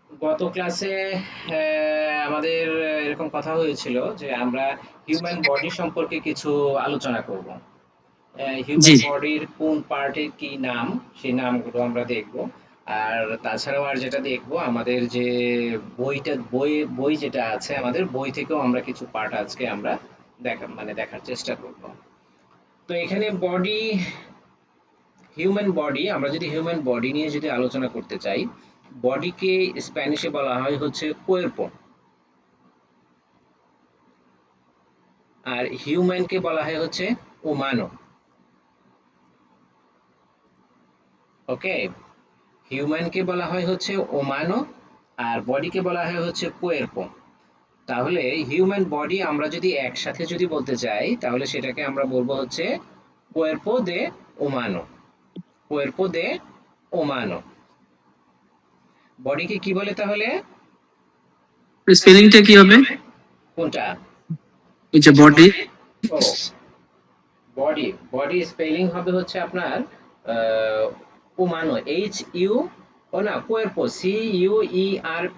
গত ক্লাসে আমাদের এরকম কথা হয়েছিল যে আমরা হিউম্যান বডি সম্পর্কে কিছু আলোচনা করব। জি। হিউম্যান বডির কোন পার্টের কি নাম, সেই নামগুলো আমরা দেখব। আর তাছাড়াও আর যেটা দেখব, আমাদের যে বই যেটা আছে, আমাদের বই থেকেও আমরা কিছু পার্ট আজকে আমরা দেখার চেষ্টা করব। তো এখানে আমরা যদি হিউম্যান বডি নিয়ে যদি আলোচনা করতে চাই, বডিকে স্প্যানিশে বলা হয় হচ্ছে কোয়েরপো, আর হিউম্যানকে বলা হয় হচ্ছে উমানো। ওকে, হিউম্যানকে বলা হয় হচ্ছে ওমানো, আর বডিকে বলা হয় হচ্ছে কোয়েরপো। তাহলে হিউম্যান বডি আমরা যদি একসাথে যদি বলতে চাই, তাহলে সেটাকে আমরা বলবো হচ্ছে কোয়েরপো দে ওমানো। কোয়েরপো দে ওমানো। বডিকে কি বলে তাহলে? স্পেলিংটা কি হবে? কোনটা? এই যে বডি। ও, বডি বডি স্পেলিং হবে হচ্ছে আপনার উমানো, H U, ও না, কোয়েরপো, CUERPO।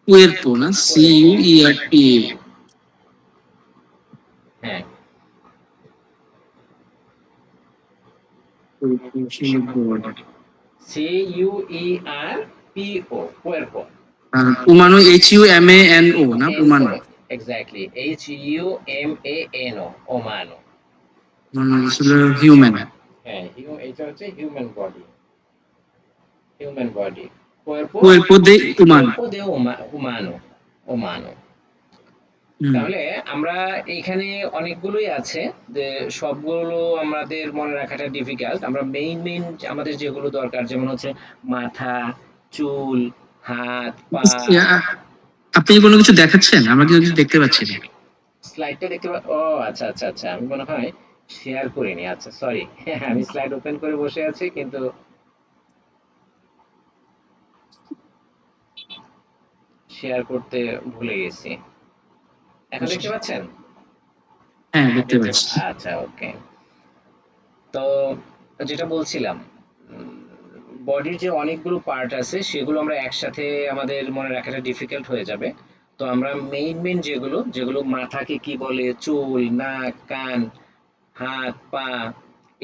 কুয়েরপো না, CUERP। হ্যাঁ, CUERPO, কোয়েরপো। আর উমানো HUMANO না, উমানো। Exactly, HUMANO, ওমানো। মানে আসলে হিউম্যান। হ্যাঁ, এটা হচ্ছে হিউম্যান বডি। হিউম্যান বডি কোয়েরপো, কুয়েরপো দে উমানো। কোয়েরপো দে উমানো। ওমানো। হুম। তাহলে আমরা এইখানে অনেকগুলোই আছে, যে সবগুলো আমাদের মনে রাখাটা ডিফিকাল্ট। আমরা মেইন মেইন আমাদের যেগুলো দরকার, যেমন হচ্ছে মাথা, চুল, হাত, পা। আপনি কি কোনো কিছু দেখাচ্ছেন? আমরা কিন্তু কিছু দেখতে পাচ্ছি না। স্লাইডটা দেখতে ও আচ্ছা আচ্ছা আচ্ছা, আমি মনে হয় শেয়ার করিনি। আচ্ছা, সরি। আমি স্লাইড ওপেন করে বসে আছি, কিন্তু শেয়ার করতে ভুলে গেছি। এখন দেখতে পাচ্ছেন? হ্যাঁ, দেখতে পাচ্ছি। আচ্ছা, ওকে। তো যেটা বলছিলাম, বডির যে অনেকগুলো পার্ট আছে, সেগুলো আমরা একসাথে আমাদের মনে রাখাটা ডিফিকাল্ট হয়ে যাবে। তো আমরা মেইন মেইন যেগুলো যেগুলো মাথাকে কি বলে, চুল, নাক, কান, হাত, পা,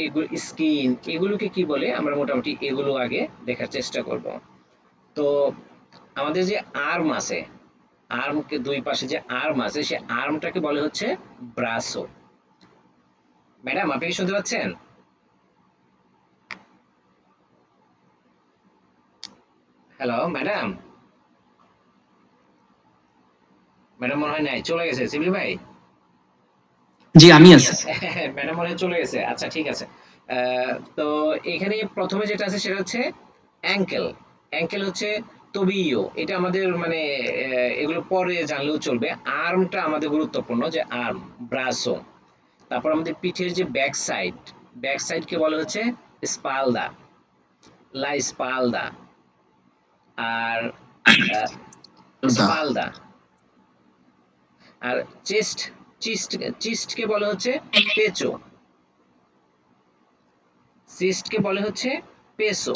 এগুলো, স্কিন, এগুলোকে কি বলে, আমরা মোটামুটি এগুলো আগে দেখার চেষ্টা করব। তো আমাদের যে আর্ম আছে, আর্মকে দুই পাশে যে আর্ম আছে, সে আর্মটাকে বলে হচ্ছে ব্রাসো। ম্যাডাম, আপনি কি শুনতে পাচ্ছেন? Hello madam. ম্যাডাম মনে হয় নাই, চলে গেছে সিভিল ভাই। জি, আমি আছি। ম্যাডাম মনে হয় চলে গেছে। আচ্ছা, ঠিক আছে। তো এখানে প্রথমে যেটা আছে সেটা হচ্ছে অ্যাঙ্কেল। অ্যাঙ্কেল হচ্ছে তবিও, এটা আমাদের মানে এগুলো পরে জানলেও চলবে। আর্মটা আমাদের গুরুত্বপূর্ণ, যে আর্ম, ব্রাসো। তারপর আমাদের পিঠের যে ব্যাক সাইড, ব্যাক সাইডকে বলা হচ্ছে স্পালদা, লা স্পালদা। আর দা। স্পালদা। আর চেস্ট, চিস্টকে বলা হচ্ছে পেচো। সিস্টকে বলে হচ্ছে পেসো।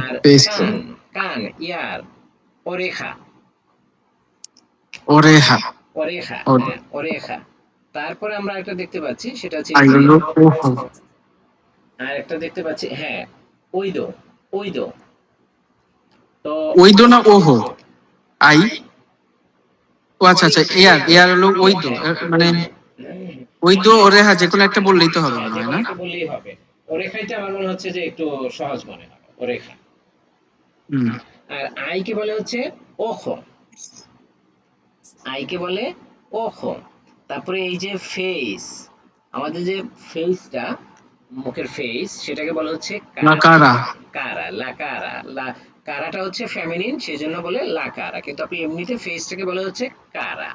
আর পেস্টো। কান, কান, ইয়ার, ওরেখা। ওরেহা। ওরেখা, হ্যাঁ, ওরেখা। তারপরে আমরা একটা দেখতে পাচ্ছি, সেটা হচ্ছে আর এই যে, হলো ওহো। আর একটা দেখতে পাচ্ছি, হ্যাঁ, ওইদো, ওইদো। তো ওইদো না ওহো? আই। ও আচ্ছা আচ্ছা, এয়ার এয়ার হলো ওইদো, হ্যাঁ, মানে ওইদো। ওইদো ওরেহা যে কোনো একটা বললেই তো হবে হ্যাঁ, মনে যে হয় কোনো না? একটা বললেই হবে। ওরেখাইটা আমার মনে হচ্ছে যে একটু সহজ মনে হবে, ওরেখা। হুম। আর আইকে বলে হচ্ছে ওখো। আইকে বলে ওখো। তারপরে এই যে ফেস, আমাদের যে ফেসটা, মুখের ফেস, সেটাকে বলা হচ্ছে কারা। লাকারা। কারা, লাকারা, কারাটা হচ্ছে ফেমিনিন, সেই জন্য বলে লাকারা, কিন্তু আপনি এমনিতে ফেসটাকে বলা হচ্ছে কারা।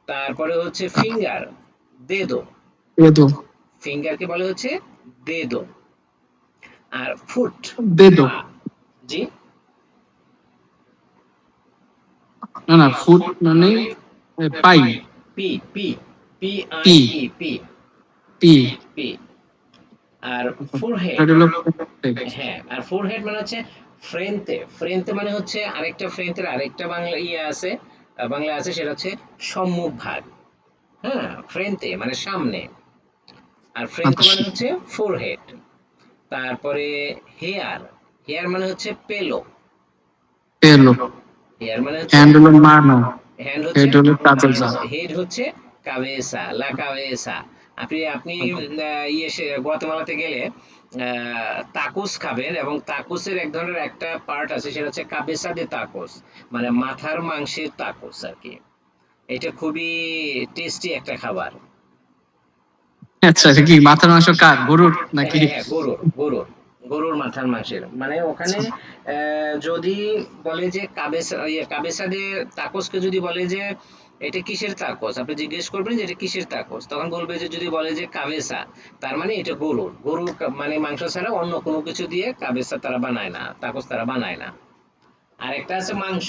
তারপরে হচ্ছে ফিঙ্গার, দেদো। এদো। ফিঙ্গারকে বলা হচ্ছে দেদো। আর ফুট, দেদো। পা। জি। না না, ফুট মানে পাই। P, P, P I P. E, P, P. P. আর ফোরহেড, এটা হলো হ্যাঁ, আর ফোরহেড মানে হচ্ছে ফ্রেন্তে, ফ্রেন্তে মানে হচ্ছে আরেকটা ফ্রেন্তের আরেকটা বাংলা ইয়ে আছে, বাংলা আছে, সেটা হচ্ছে সম্মুখ ভাগ। হ্যাঁ, ফ্রেন্তে মানে সামনে, আর ফ্রেন্তে আচ্ছা মানে হচ্ছে ফোরহেড। তারপরে হেয়ার, হেয়ার মানে হচ্ছে পেলো, পেলো, হেয়ার মানে হচ্ছে, হ্যান্ড হলো মানো, হ্যান্ড হচ্ছে হেড হলো কাবেজা। মানো, হেড হচ্ছে কাবেসা, লা কাবেসা। আপনি আপনি ইয়ে গুয়াতেমালাতে গেলে তাকুস খাবেন, এবং তাকুসের এক ধরনের একটা পার্ট আছে, সেটা হচ্ছে কাবেসা দে তাকুস, মানে মাথার মাংসের তাকুস আর কি। এটা খুবই টেস্টি একটা খাবার। আচ্ছা, এটা কি মাথার মাংস কার, গরুর নাকি? হ্যাঁ হ্যাঁ, গরুর, গরুর, গরুর মাথার মাংসের, মানে ওখানে যদি বলে যে কাবেসা, ইয়ে কাবেসা দিয়ে তাকোসকে যদি বলে যে এটা কিসের তাকোস, আপনি জিজ্ঞেস করবেন যে এটা কিসের তাকোস, তখন বলবে যে, যদি বলে যে কাবেসা, তার মানে এটা গরুর, গরুর মানে মাংস ছাড়া অন্য কোনো কিছু দিয়ে কাবেসা তারা বানায় না, তাকোস তারা বানায় না। আর একটা আছে মাংস,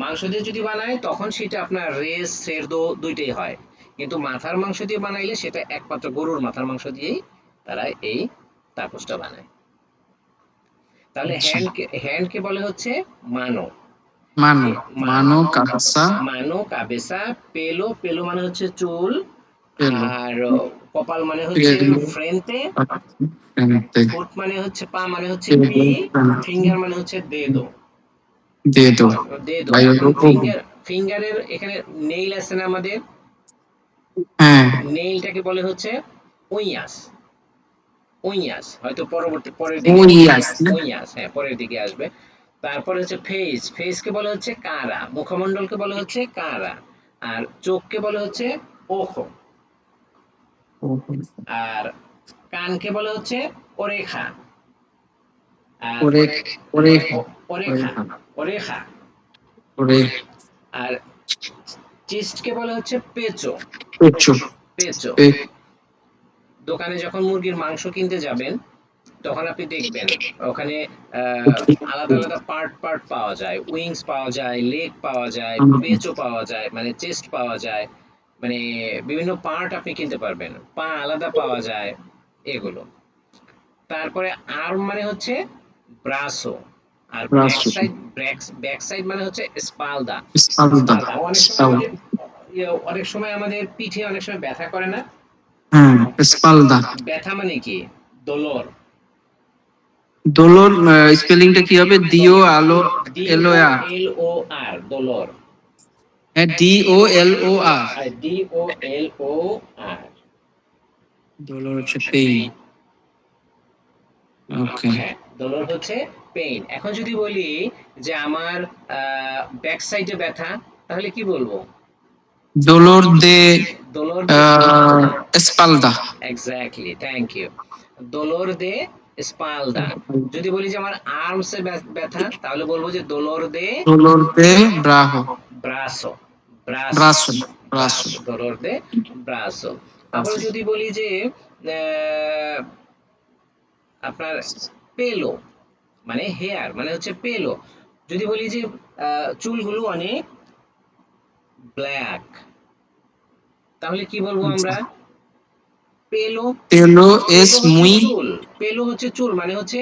মাংস দিয়ে যদি বানায় তখন সেটা আপনার রেস সেরদো দুইটাই হয়, কিন্তু মাথার মাংস দিয়ে বানাইলে সেটা একমাত্র গরুর মাথার মাংস দিয়েই তারা এই তাপসটা বানায়। তাহলে আচ্ছা, হ্যান্ড কে বলে হচ্ছে মানো, মানো, মানো, মানো কাবেসা, মানো কাবেসা, পেলো, পেলো মানে হচ্ছে চুল, পেলো, আর কপাল মানে হচ্ছে পেলো, ফ্রেন্তে, ফ্রেন্তে, ফুট মানে হচ্ছে পা, মানে হচ্ছে পেলো, পি, ফ্রেন্তে, ফিঙ্গার মানে হচ্ছে দেদো, দেদো, দেদো। ভাই এখন হলো ওগো। ফিঙ্গার, ফিঙ্গারের এখানে নেইল আছে না আমাদের, হ্যাঁ, নেইলটাকে বলে হচ্ছে উইয়াস, উইয়াস হয়তো পরবর্তী পরের ও দিকে, ইয়াস না? উইয়াস হ্যাঁ পরের দিকে আসবে। তারপরে হচ্ছে ফেস, ফেসকে বলে হচ্ছে কারা, মুখমণ্ডলকে বলে হচ্ছে কারা, আর চোখকে বলে হচ্ছে ওখো, আর কানকে বলে হচ্ছে ওরেখা, আর ওরে, ওরে, ওরে, ওরেখা, ওরেখা, ওরে, আর চেস্টকে বলে হচ্ছে পেচো, পেচো, পেচো। পে, দোকানে যখন মুরগির মাংস কিনতে যাবেন তখন আপনি দেখবেন ওখানে আহ, আলাদা আলাদা পার্ট পার্ট পাওয়া যায়, উইংস পাওয়া যায়, লেগ পাওয়া যায়, পেচও পাওয়া যায়, মানে চেস্ট পাওয়া যায়, মানে বিভিন্ন পার্ট আপনি কিনতে পারবেন, পা আলাদা পাওয়া যায়, এগুলো। তারপরে আর্ম মানে হচ্ছে ব্রাসো, আর ব্যাক রাসু, সাইড, ব্যাক সাইড মানে হচ্ছে স্পালদা, স্পালদা, স্পালদা। অনেক সময় স্পাল, আমাদের অনেক সময় আমাদের পিঠে অনেক সময় ব্যথা করে না, হ্যাঁ, স্পালদা। ব্যথা মানে কি, দোলর, দোলর স্পেলিংটা কি হবে? দিও আলো, ডি এলো ও আর, এল ও আর, দোলর, হ্যাঁ, ডি ও এল ও আর, আর ডি ও এল ও আর। দোলর হচ্ছে পেইন। ওকে, হ্যাঁ, দোলর হচ্ছে পেইন। এখন যদি বলি যে আমার ব্যাক সাইডে ব্যথা, তাহলে কি বলবো, দোলর দে দোলর দে এসপালদা, এক্স্যাক্টলি, থ্যাংক ইউ, দোলর দে স্পালদা। যদি বলি যে আমার আর্মসে ব্যথা, তাহলে বলবো যে দোলর দে দোলর দে ব্রাহো, ব্রাসো, ব্রাসো, ব্রাসো, ব্রাসো, ব্রাসো, dolor de brazo। তারপরে ব্রাসো, যদি বলি যে আপনার পেলো, মানে হেয়ার মানে হচ্ছে পেলো, যদি বলি যে চুলগুলো অনেক ব্ল্যাক, তাহলে কি বলবো আমরা, পেলো, পেলো এস পেলো হচ্ছে মুই, চুল, পেলো হচ্ছে চুল, মানে হচ্ছে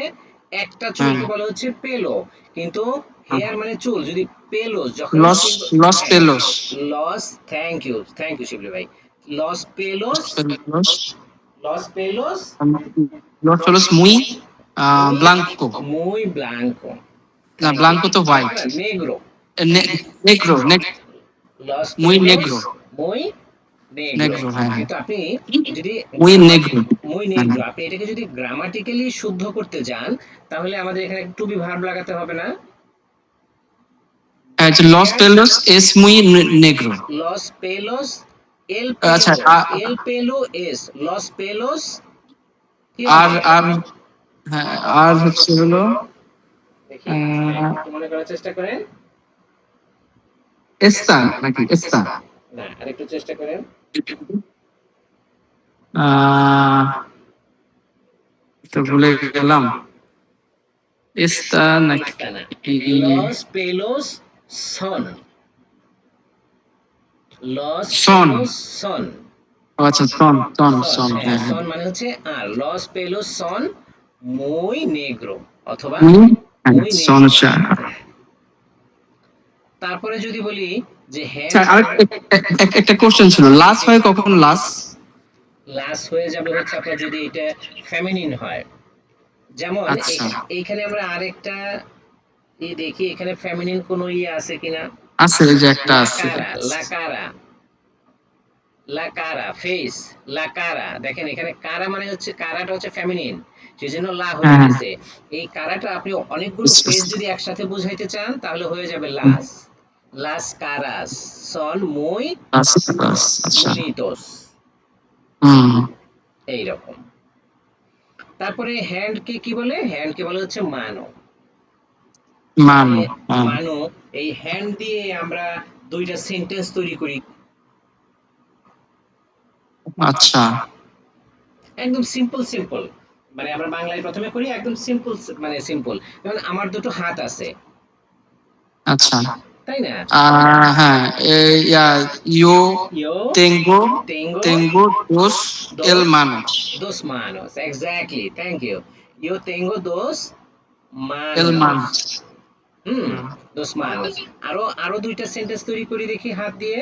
একটা হ্যাঁ, চুলকে বলা হচ্ছে পেলো, কিন্তু হ্যাঁ, হেয়ার মানে চুল, যদি পেলোস যখন লস, লস হ্যাঁ, পেলোস, লস, থ্যাংক ইউ শিবলি ভাই, লস পেলোস, পেলোস, লস পেলোস, লস হলো মুই muy, ব্লাঙ্কো, muy blanco, না থ্যাংক ইউ, ব্লাঙ্কো তো হোয়াইট, না negro, নেগ্রো, los মুই pelos Negro, muy negro। Negro, হ্যাঁ, হ্যাঁ, কিন্তু আপনি যদি মুই নেগ্রো, muy হ্যাঁ, negro, হ্যাঁ। আপনি এটাকে যদি গ্রামাটিক্যালি শুদ্ধ করতে যান, তাহলে আমাদের এখানে টু বি ভার্ব লাগাতে হবে না, আচ্ছা, লস হেয়ার, পেলোস এস মুই নেগ্রো। los pelos, আচ্ছা, el pelo es los pelos, কি আর হবে, আর হ্যাঁ, আর হচ্ছে হলো দেখি একটু মনে করার চেষ্টা করেন, এস্তা নাকি এস্তা, না আরেকটু চেষ্টা করেন, আহ, তো ভুলে গেলাম, এস্তা নাকি esta না, los pelos son, los সন, pelos son, ও আচ্ছা, সন সন সন, সন, হ্যাঁ হ্যাঁ হ্যাঁ। সন মানে হচ্ছে আর লস পেলোস সন muy negro অথবা উনি, হ্যাঁ, muy সন negro। শাহ। তারপরে যদি বলি যে হ্যান্ড স্যার, আর একটা কোশ্চেন ছিল, লাস জি হয় কখন লাস? লাস হয়ে যাবে হচ্ছে আপনার যদি এটা ফেমিনিন হয়। যেমন আচ্ছা, এইখানে আমরা আরেকটা দেখি এখানে ফেমিনিন কোনো আছে কিনা। আছে, এই যে একটা আছে। লাকারা, লাকারা, লাকারা ফেস, লাকারা দেখেন এখানে কারা মানে হচ্ছে কারাটা হচ্ছে ফেমিনিন, সেজন্য লা হয়ে হ্যাঁ, গেছে। এই কারাটা আপনি অনেকগুলো ফেস যদি একসাথে বুঝাইতে চান তাহলে হয়ে যাবে লাস, লাস কারাস সন মুই লাস লাস, আচ্ছা। মুনিটোস, হুম। এইরকম। তারপরে হ্যান্ড কে কি বলে, হ্যান্ড কে বলে হচ্ছে মানো। মানে মানো, হ্যাঁ। মানো, এই হ্যান্ড দিয়ে আমরা দুইটা সেন্টেন্স তৈরি করি। আচ্ছা একদম সিম্পল সিম্পল, মানে আমরা বাংলায় প্রথমে করি একদম সিম্পল, মানে সিম্পল। যেমন আমার দুটো হাত আছে, আচ্ছা। তাই না? হ্যাঁ, ইয়া, ইয়ো Yo তেঙ্গো tengo তেঙ্গো those L dos, মানোস। dos manos, exactly, thank you. Yo tengo dos L manos. মানোস। Hmm, hmm. dos manos। আরো আরো দুইটা সেন্টেন্স তৈরি করি দেখি হাত দিয়ে।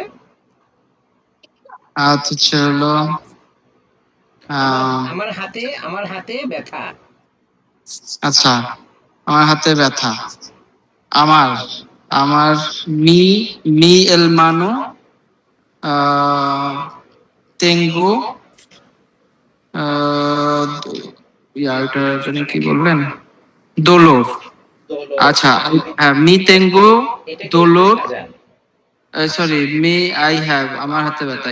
আচ্ছা, হলো আমার আহ, আমার হাতে ব্যথা। আচ্ছা, আমার হাতে ব্যথা। আমার আমার মি মি এল মানো আহ, তেঙ্গো আহ, এটা জানি কি বললেন, দোলোর। দোলর, আচ্ছা, যদি হ্যাঁ, মি তেঙ্গো এটাকে একটু দোলোর। সাজান। সরি, মি আই হ্যাভ, আমার হাতে ব্যথা।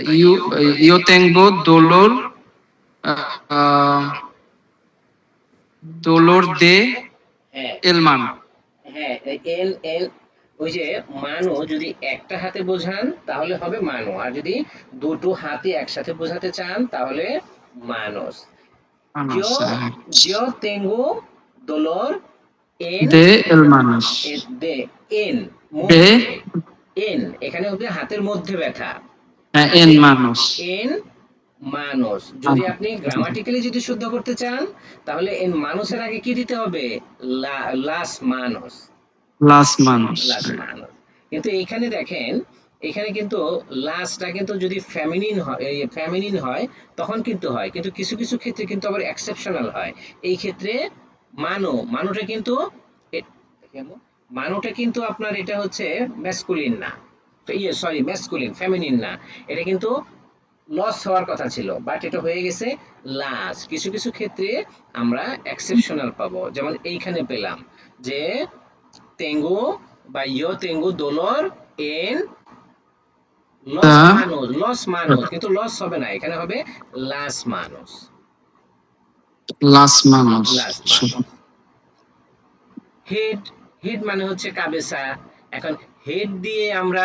ইউ তেঙ্গো দোলোর, আহ, দোলোর দে হ্যাঁ এল মানো। হ্যাঁ, এল এল, ওই যে মানো যদি একটা হাতে বোঝান তাহলে হবে মানো, আর যদি দুটো হাতে একসাথে বোঝাতে চান তাহলে মানস। মানোস, Yo, হ্যাঁ। yo tengo dolor en দে এল মানোস, de en দে, মধ্যে, এন এখানে হবে হাতের মধ্যে ব্যথা। হ্যাঁ, এন মানোস। এন মানস, যদি আপনি গ্রামাটিক্যালি যদি শুদ্ধ করতে চান তাহলে এন মানুষের আগে কি দিতে হবে, লাস মানস, লাস মানোস। লাস মানস। কিন্তু এইখানে দেখেন, এখানে কিন্তু লাস্টটা কিন্তু যদি ফেমিনিন হয়, ফেমিনিন হয় তখন কিন্তু হয়, কিন্তু কিছু কিছু ক্ষেত্রে কিন্তু আবার এক্সেপশনাল হয়। এই ক্ষেত্রে মানুটা কিন্তু মানুটা কিন্তু আপনার এটা হচ্ছে ম্যাসকুলিন না, ইয়ে সরি ম্যাসকুলিন, ফেমিনিন না। এটা কিন্তু লস হওয়ার কথা ছিল বাট এটা হয়ে গেছে লাস। কিছু কিছু ক্ষেত্রে আমরা এক্সেপশনাল পাবো, যেমন এইখানে পেলাম যে তেঙ্গু বা ইয়ো তেঙ্গু দোলর এন লস তা মানুষ, লস মানুষ, কিন্তু লস হবে না, এখানে হবে লাস মানুষ, লাস মানোস। লাস মানুষ। হেড, হেড মানে হচ্ছে কাবেসা। এখন হেড দিয়ে আমরা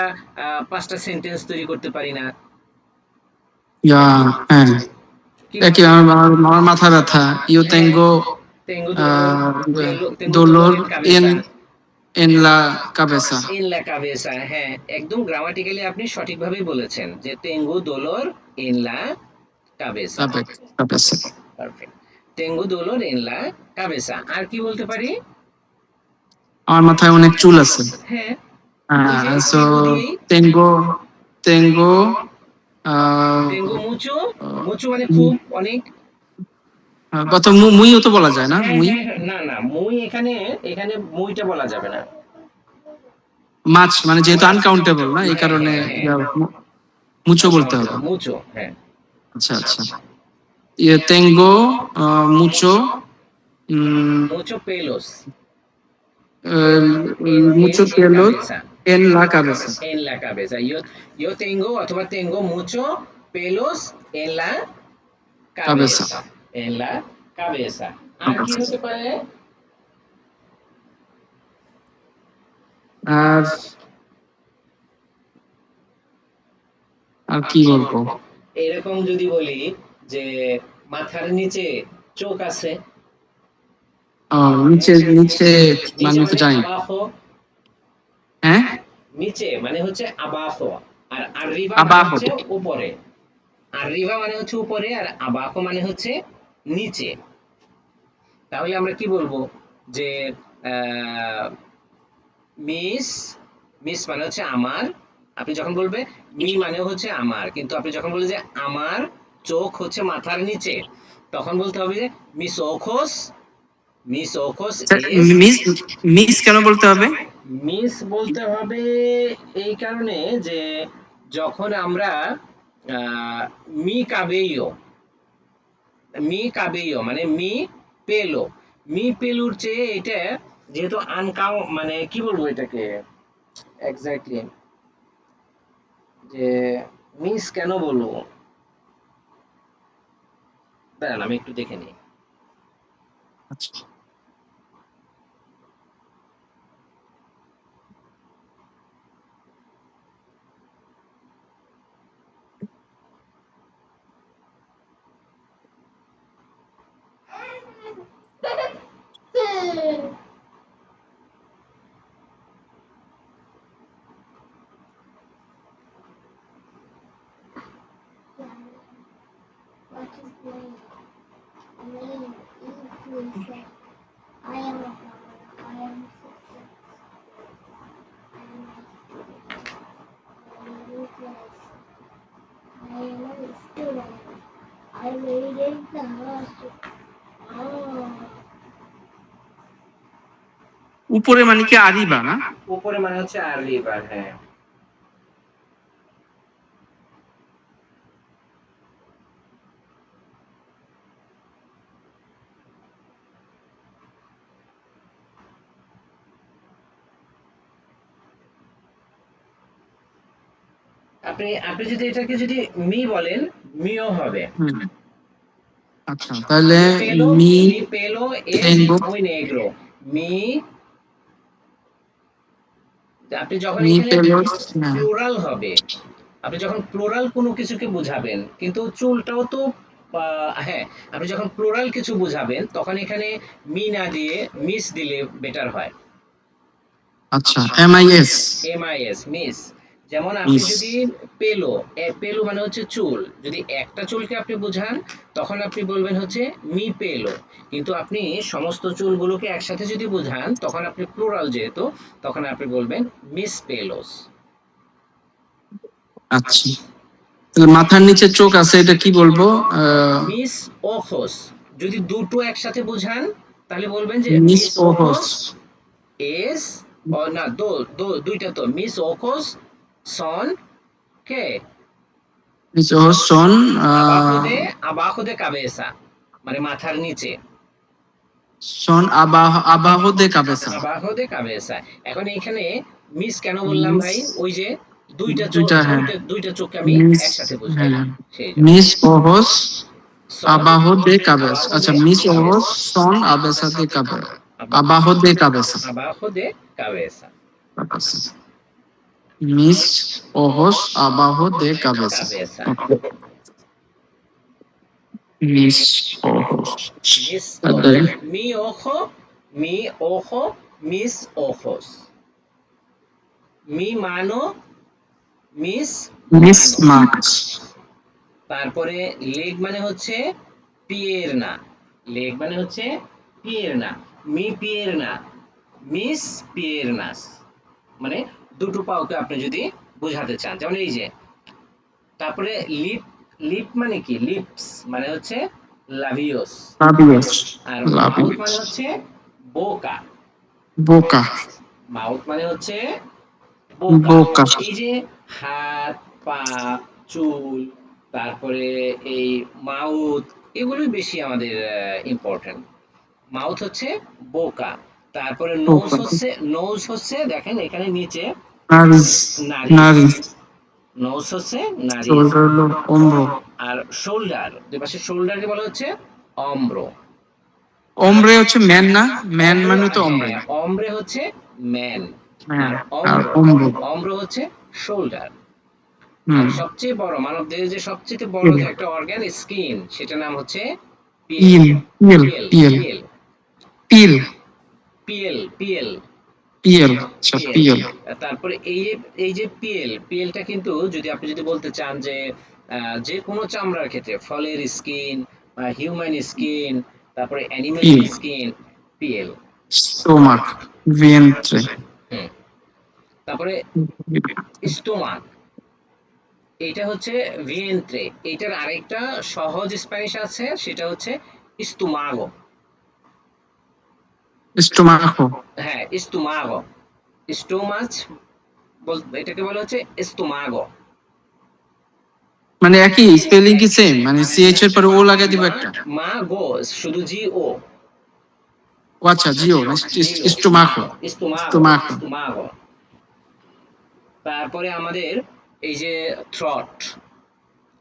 পাঁচটা সেন্টেন্স তৈরি করতে পারি না, ইয়া, হ্যাঁ, কিভাবে? একই, আমার মাথা ব্যথা। ইউ হ্যাঁ, তেঙ্গো tengo dolor, tengo dolor দোলোর en N cabeza, N লা কাবেসা। en la cabeza, হ্যাঁ একদম গ্রামাটিক্যালি আপনি সঠিকভাবেই বলেছেন যে tengo dolor en la cabeza, কাবেসা। Perfect. tengo dolor en la cabeza, আর কি বলতে পারি? আমার মাথায় অনেক চুল আছে। হ্যাঁ, ওই যে সো tengo দিয়েই, তেঙ্গো তেঙ্গো আহ, tengo mucho, mucho মানে খুব, অনেক। কত, মুইও তো বলা যায় না, হ্যাঁ মুই। হ্যাঁ হ্যাঁ, না না মুই এখানে, এখানে মুইটা বলা যাবে না। মাছ মানে যেহেতু মাছ, আনকাউন্টেবল না, এই হ্যাঁ কারণে হ্যাঁ হ্যাঁ, মুচো বলতে হবে। আনকাউন্টেবল মুচো, হ্যাঁ। আচ্ছা আচ্ছা, ইয়ে তেঙ্গো মুচো, mucho pelos মুচো en পেলোস cabeza, N লা কাবেসা। en la cabeza. Yo tengo অথবা tengo mucho pelos en la কাবেসা, cabeza, en la cabeza। আর কি কাবেসা। হতে পারে? আর আর কি বলবো? এরকম যদি বলি যে মাথার নিচে চোখ আছে, নিচে নিচে নিচে মানে তো মানে জানি না। আবাহ, হ্যাঁ, নিচে মানে হচ্ছে আবাহ, আর আররিবা মানে আবাহো। হচ্ছে উপরে। আরিবা মানে হচ্ছে উপরে, আর আবাকো মানে হচ্ছে নিচে। তাহলে আমরা কি বলবো যে আহ, মিস, মিস মানে হচ্ছে আমার। আপনি যখন বলবে মি মানে হচ্ছে আমার, কিন্তু আপনি যখন বলবেন যে আমার চোখ হচ্ছে মাথার নিচে, তখন বলতে হবে যে মিস ওখোস, মিস ওখোস এস। মিস, মিস কেন বলতে হবে? মিস বলতে হবে এই কারণে যে যখন আমরা আহ, মি কাবেইও, মি কাবেইও মানে মি পেলো, মি পেলুর চেয়ে এটা যেহেতু আনকাউ, মানে কি বলবো এটাকে এক্স্যাক্টলি, যে মিস কেন বলবো, দাঁড়ান আমি একটু দেখে নিই। আচ্ছা, What is name? Name is I am a flower. I am success. I am useless. I am a student. I made it the house. Oh. উপরে মানে কি আরিবা না? উপরে মানে হচ্ছে আর রিভার, হ্যাঁ। আপনি আপনি যদি এটাকে যদি মি বলেন, মিও হবে। হুম, আচ্ছা তাহলে মি পেলো, মি মি পেলো এস টেঙ্গো, মুই নেগ্রো। মি, আপনি যখন মি এখানে পেলোস, হ্যাঁ। প্লুরাল হবে, আপনি যখন প্লুরাল কোনো কিছুকে বুঝাবেন, কিন্তু চুলটাও তো হ্যাঁ, আপনি যখন প্লুরাল কিছু বুঝাবেন তখন এখানে মি না দিয়ে মিস দিলে বেটার হয়। আচ্ছা, MIS, এমআইএস, মিস। যেমন আপনি মিস। যদি পেলো, পেলো মানে হচ্ছে চুল, যদি একটা চুলকে আপনি বুঝান তখন আপনি বলবেন হচ্ছে মি পেলো, কিন্তু আপনি সমস্ত চুলগুলোকে একসাথে যদি বুঝান তখন আপনি প্লুরাল যেহেতু, তখন আপনি বলবেন মিস পেলোস। আচ্ছা, তাহলে মাথার নিচে চোখ আছে, এটা কি বলবো? মিস ওখোস, যদি দুটো একসাথে বুঝান তাহলে বলবেন যে মিস মিস ওহস, ওখোস এস, ও না, দুইটা তো মিস ওখোস সন কে মিস ওহস সন, abajo de, abajo de cabeza, মানে মাথার নিচে, সন আবাহ, আবাহ দে কাবেসা। abajo de cabeza। এখন এখানে মিস কেন বললাম মিস, ভাই, ওই যে দুইটা চোখ, দুইটা, হ্যাঁ। দুইটা চোখকে আমি মিস, একসাথে হ্যাঁ, বুঝাইলাম সেই জন্য। মিস ওহস সন abajo de cabeza, abajo আচ্ছা, de মিস ওহস cabeza, সন আবেসা de cabe, Aba- abajo de cabeza, abajo de cabeza, মিস ওহস abajo de cabeza, cabeza, okay, মিস ওহস, mis তাহলে ojos, mi ojo, mi ojo, mis ojos, mi mano, mis miss manos। Marks, তারপরে লেগ মানে হচ্ছে পিয়েরনা, লেগ মানে হচ্ছে পিয়েরনা, মি পিয়েরনা, মিস পিয়েরনাস, মানে দুটো পাওকে আপনি যদি বোঝাতে চান, যেমন এই যে। তারপরে লিপ, লিপ মানে কি, লিপস মানে হচ্ছে লাভিওস, লাবিয়াস, আর মাউথ লাবিয়াস, মানে হচ্ছে বোকা, বোকা, মাউথ মানে হচ্ছে বোকা। বোকা, এই যে হাত, পা, চুল, তারপরে এই মাউথ, এগুলোই বেশি আমাদের ইম্পর্টেন্ট। মাউথ হচ্ছে বোকা, তারপরে নোজ বোকা, হচ্ছে, নোজ হচ্ছে দেখেন এখানে নিচে নারিজ, নারিজ, নারিজ, নোজ হচ্ছে নারিজ। শোল্ডার হলো অম্র, আর শোল্ডার, দুই পাশে শোল্ডারকে বলা হচ্ছে অম্ব্র। অমরে হচ্ছে ম্যান না? ম্যান অম্ব্রে, মানে তো অমরে, হ্যাঁ, অম্ব্রে হচ্ছে ম্যান, ম্যান, আর আর অম্ব্র, অম্র, অম্ব্র হচ্ছে শোল্ডার। আর হুম, সবচেয়ে বড় মানব দেহের যে সবচেয়ে বড় যে একটা অর্গান স্কিন, সেটার নাম হচ্ছে পিয়েল, ইল, পিএল, পিয়েল, পিএল, পিয়েল, পিল, পিয়েল, পিয়েল, পিএল, আচ্ছা, পিয়েল। পিএল, তারপরে এই যে, এই যে পিয়েল, পিয়েলটা কিন্তু যদি আপনি যদি বলতে চান যে যে কোনো চামড়ার ক্ষেত্রে ফলের স্কিন, হিউম্যান স্কিন, তারপরে P. অ্যানিমেলের স্কিন, পিএল। Stomach. Vientre. হুম। তারপরে স্টোমাক, এটা হচ্ছে ভিয়েন্ত্রে। এটার আরেকটা সহজ স্প্যানিশ আছে, সেটা হচ্ছে ইস্তুমাগো। Estomaco. হ্যাঁ, ইস্তুমাগো। স্টোমাচ এটাকে বলা হচ্ছে ইস্তুমাগো। মানে একই স্পেলিং কি সেম, মানে সিএইচ এর পরে ও লাগাই দিব একটা? মা গো, শুধু জি ও। ও আচ্ছা, জিও স্টোমাকো। ইস্তুমাগো, স্টোমাকো। ইস্তুমাগো। তারপরে আমাদের এই যে থ্রট,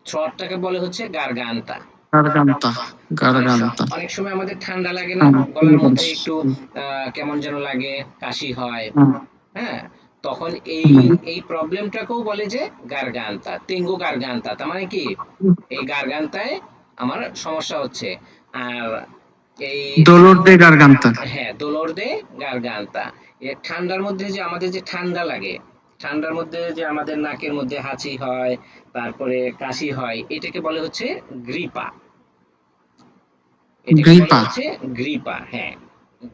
থ্রটটাকে বলে হচ্ছে গার্গান্তা। গার্গান্তা। অনেক গার্গান্তা। অনেক সময় আমাদের ঠান্ডা লাগে না, গলার মধ্যে একটু কেমন যেন লাগে, কাশি হয়, হ্যাঁ, তখন এই এই প্রবলেমটাকেও বলে যে গার্গান্তা, তেঙ্গো গার্গান্তা। তার মানে কি, এই গার্গান্তায় আমার সমস্যা হচ্ছে। আর এই ডোলোর দে গার্গান্তা। হ্যাঁ, দোলর দে গার্গান্তা। ঠান্ডার মধ্যে যে আমাদের যে ঠান্ডা লাগে, ঠান্ডার মধ্যে যে আমাদের নাকের মধ্যে হাঁচি হয়, তারপরে কাশি হয়, এটাকে বলে হচ্ছে গ্রিপা। এটাকে বলে গ্রিপা। হচ্ছে গ্রিপা, হ্যাঁ,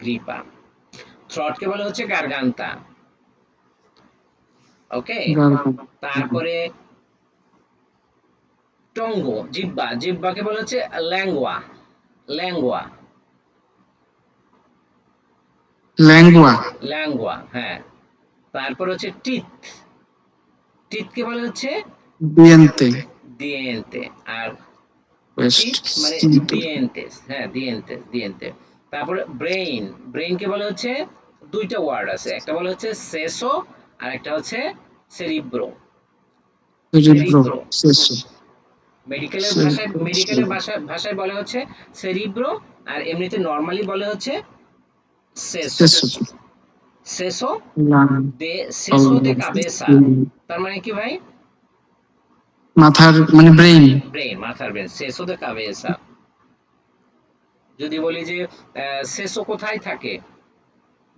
গ্রিপা। থ্রটকে বলে হচ্ছে গার্গান্তা। ওকে। তারপরে টঙ্গো, জিব্বা, জিব্বাকে বলা হচ্ছে ল্যাঙ্গুয়া, ল্যাঙ্গুয়া, ল্যাঙ্গুয়া। ল্যাঙ্গুয়া, হ্যাঁ। তারপর হচ্ছে টিথ, টিথকে বলা হচ্ছে দিয়েন্তে। দিয়েন্তে। আর ওয়েস্ট। টিথ মানে দিয়েন্তেস, হ্যাঁ, দিয়েন্তেস, দিয়েন্তে। তারপরে ব্রেইন, ব্রেইনকে বলা হচ্ছে, দুইটা ওয়ার্ড আছে, একটা বলা হচ্ছে সেসো, আর একটা হচ্ছে সেরিব্রো। সেরিব্রো। সেরিব্রো, সেসো। মেডিকেলের ভাষায় বলা হচ্ছে সেরিব্রো, আর এমনিতে নরমালি বলা হচ্ছে সেসো। সেসো। সেসো লাং। দে, সেসো দে কাবেসা। তার মানে কি ভাই? মাথার মানে ব্রেইন। ব্রেইন, মাথার ব্রেন, সেসো দে কাবেসা। যদি বলি যে সেসো কোথায় থাকে,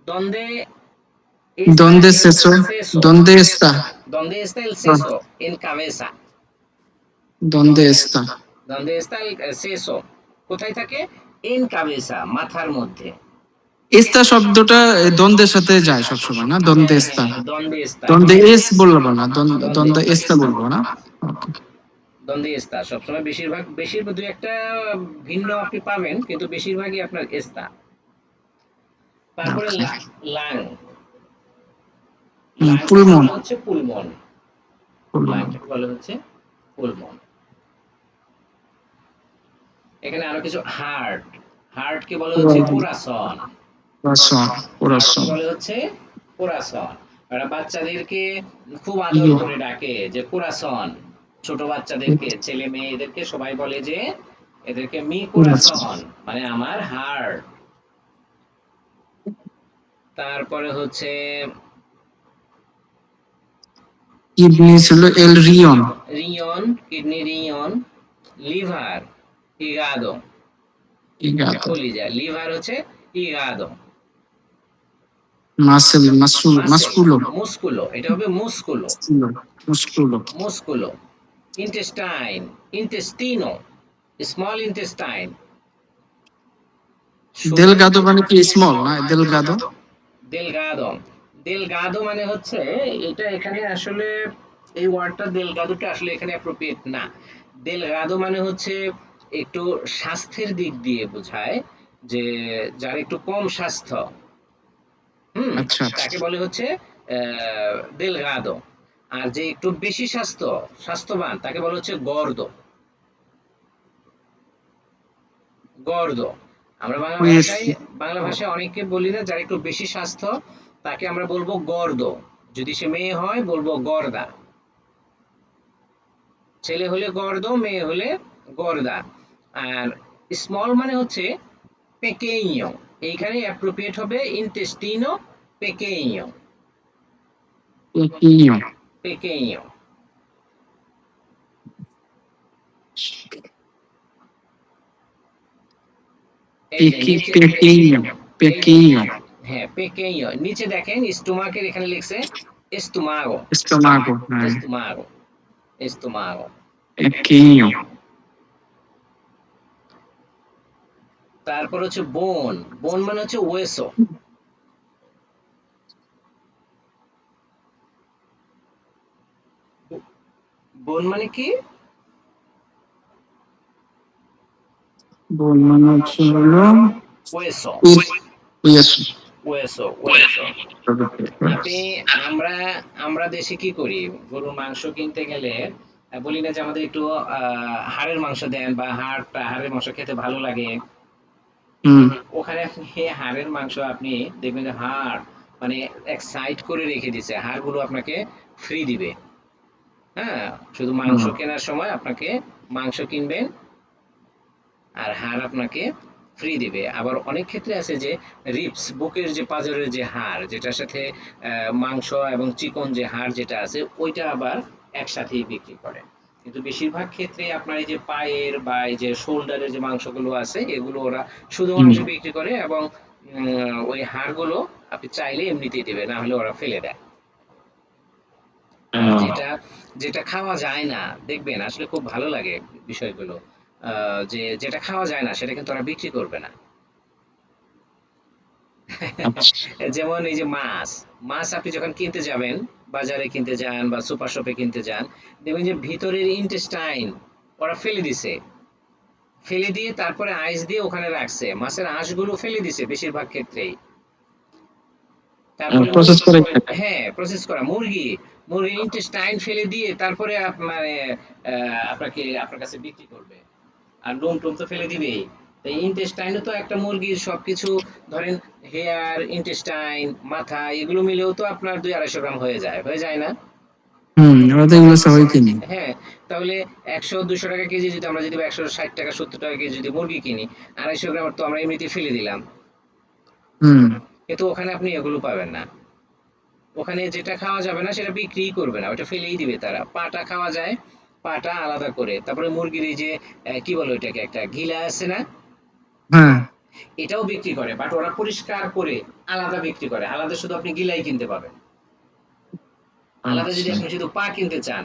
দন্দে está দন্দে el সেসো। seso, দন্দে এস্তা। dónde está el seso, en cabeza, দন্দে এস্তা। dónde está el seso, কোথায় থাকে, en cabeza, মাথার মধ্যে। এস্তা শব্দটা দ্বন্দ্বের সাথে যায় সবসময় না? দ্বন্দ্বে হ্যাঁ এস্তা। হ্যাঁ, dónde está, দ্বন্দ্বে এস বলবো না, dónde, দ্বন্দ্বে এস্তা বলবো না। ওকে। dónde está সবসময়, বেশিরভাগ দুই একটা ভিন্ন আপনি পাবেন, কিন্তু বেশিরভাগই আপনার এস্তা। তারপরে ওকে। লাং, লাংটাকে পুলমন। বলা হচ্ছে পুলমন, লাংটাকে বলা হচ্ছে পুলমন। এখানে আরো কিছু হার্ট, হার্টকে বলা হচ্ছে কোরাসন, কোরাসন। হার্টকে কোরাসন। বলা হচ্ছে কোরাসন। ওরা বাচ্চাদেরকে খুব আদর করে ডাকে যে কোরাসন, ছোট বাচ্চাদেরকে, ছেলে মেয়েদেরকে সবাই বলে যে এদেরকে মি কোরাসন। কোরাসন, মানে আমার হার্ট। তারপরে হচ্ছে কিডনি ছিল এল রিয়ন। রিয়ন, কিডনি রিয়ন। লিভার, ইগাদো, ইগাতো। কলিজা। লিভার হচ্ছে ইগাদো। মাসেল। মাসুল। মাসেল, মাসকুলো। মুসকুলো, এটা হবে মুসকুলো, মুসকুলো। মুসকুলো। ইন্টেস্টাইন, ইন্টেস্টিনো, স্মল ইন্টেস্টাইন। দেলগাদো মানে কি স্মল না? দেলগাদো। দেলগাদো, দেলগাদো মানে হচ্ছে, এটা এখানে আসলে এই ওয়ার্ডটা দেলগাদোটা আসলে এখানে অ্যাপ্রোপ্রিয়েট না। দেলগাদো মানে হচ্ছে একটু স্বাস্থ্যের দিক দিয়ে বোঝায়, যে যার একটু কম স্বাস্থ্য, আচ্ছা। তাকে বলে হচ্ছে দেলগাদো। আর যে একটু বেশি স্বাস্থ্যবান, তাকে বলা হচ্ছে গর্দ, গর্দ। আমরা বাংলা ভাষায় অনেককে বলি না, যার একটু বেশি স্বাস্থ্য তাকে আমরা বলবো গর্দ। যদি সে মেয়ে হয় বলবো গর্দা, ছেলে হলে গর্দ, মেয়ে হলে গর্দা। আর স্মল মানে হচ্ছে পেকেইño, এইখানে অ্যাপ্রোপ্রিয়েট হবে ইন্টেস্টিনো পেকেইño, পেকিño। পেকেইño। এই যে নিচে, পেকিño। এই যে, পেকিño। হ্যাঁ, পেকেইño। নিচে দেখেন স্টোমাকের এখানে লিখছে এস্টোমাগো, এস্টোমাগো। হ্যাঁ। এস্টোমাগো, এস্টোমাগো। Equinho. তারপর হচ্ছে বোন, বোন মানে হচ্ছে ওয়েসো। বোন মানে কি? Bone মানে হচ্ছে হলো ওয়েসো, Yesu. ওয়েসো, ওয়েসো। আপনি, আমরা আমরা দেশে কি করি, গরুর মাংস কিনতে গেলে বলি না যে আমাদের একটু হাড়ের মাংস দেন, বা হাড়ের মাংস খেতে ভালো লাগে। হুম ওখানে আপনি হাড়ের মাংস আপনি দেখবেন যে হাড় মানে এক সাইড করে রেখে দিছে, হাড়গুলো আপনাকে ফ্রি দিবে। হ্যাঁ, শুধু মাংস হুম কেনার সময় আপনাকে মাংস কিনবেন আর হাড় আপনাকে ফ্রি দিবে। আবার অনেক ক্ষেত্রে আছে যে রিপস, বুকের যে পাঁজরের যে হাড়, যেটার সাথে মাংস এবং চিকন যে হাড় যেটা আছে, ওইটা আবার একসাথেই বিক্রি করে। কিন্তু বেশিরভাগ ক্ষেত্রে আপনার এই যে পায়ের বা এই যে শোল্ডারের যে মাংসগুলো আছে, এগুলো ওরা শুধু হুম মাংস বিক্রি করে, এবং ওই হাড়গুলো আপনি চাইলে এমনিতেই দেবে, না হলে ওরা ফেলে দেয়। আর আহ, যেটা যেটা খাওয়া যায় না, দেখবেন আসলে খুব ভালো লাগে বিষয়গুলো। যে যেটা খাওয়া যায় না সেটা কিন্তু ওরা বিক্রি করবে না। আচ্ছা যেমন এই যে মাছ, মাছ আপনি যখন কিনতে যাবেন, বাজারে কিনতে যান বা সুপার শপে কিনতে যান, দেখবেন যে ভিতরের ইন্টেস্টাইন ওরা ফেলে দিছে, ফেলে দিয়ে তারপরে আইস দিয়ে ওখানে রাখছে, মাছের আঁশগুলো ফেলে দিছে বেশিরভাগ ক্ষেত্রেই। তারপরে প্রসেস করে হ্যাঁ, প্রসেস করা মুরগি, মুরগির ইন্টেস্টাইন ফেলে দিয়ে তারপরে মানে আপনাকে আপনার কাছে বিক্রি করবে। আর লোম টোম তো ফেলে দিবেই। তাই ইন্টেস্টাইনও তো একটা মুরগির সবকিছু, ধরেন হেয়ার, ইন্টেস্টাইন, মাথা, এগুলো মিলেও তো আপনার 200-250 গ্রাম হয়ে যায় না? আমরা তো এগুলো সবাই কিনি। হ্যাঁ, তাহলে 100-200 টাকা কেজি যদি আমরা, যদি 160 টাকা 70 টাকা কেজি যদি মুরগি কিনি, 250 গ্রাম তো আমরা এমনিতে ফেলে দিলাম। হুম কিন্তু ওখানে আপনি এগুলো পাবেন না। ওখানে যেটা খাওয়া যাবে না সেটা বিক্রি করবে না, ওটা ফেলেই দিবে তারা। পাটা খাওয়া যায়, পাটা আলাদা করে। তারপরে মুরগির এই যে কি বলে ওইটাকে, একটা গিলা আছে না, হ্যাঁ এটাও বিক্রি করে, বাট ওরা পরিষ্কার করে আলাদা বিক্রি করে, আলাদা শুধু আপনি গিলাই কিনতে পাবেন। আলাদা যদি আচ্ছা আপনি শুধু পা কিনতে চান,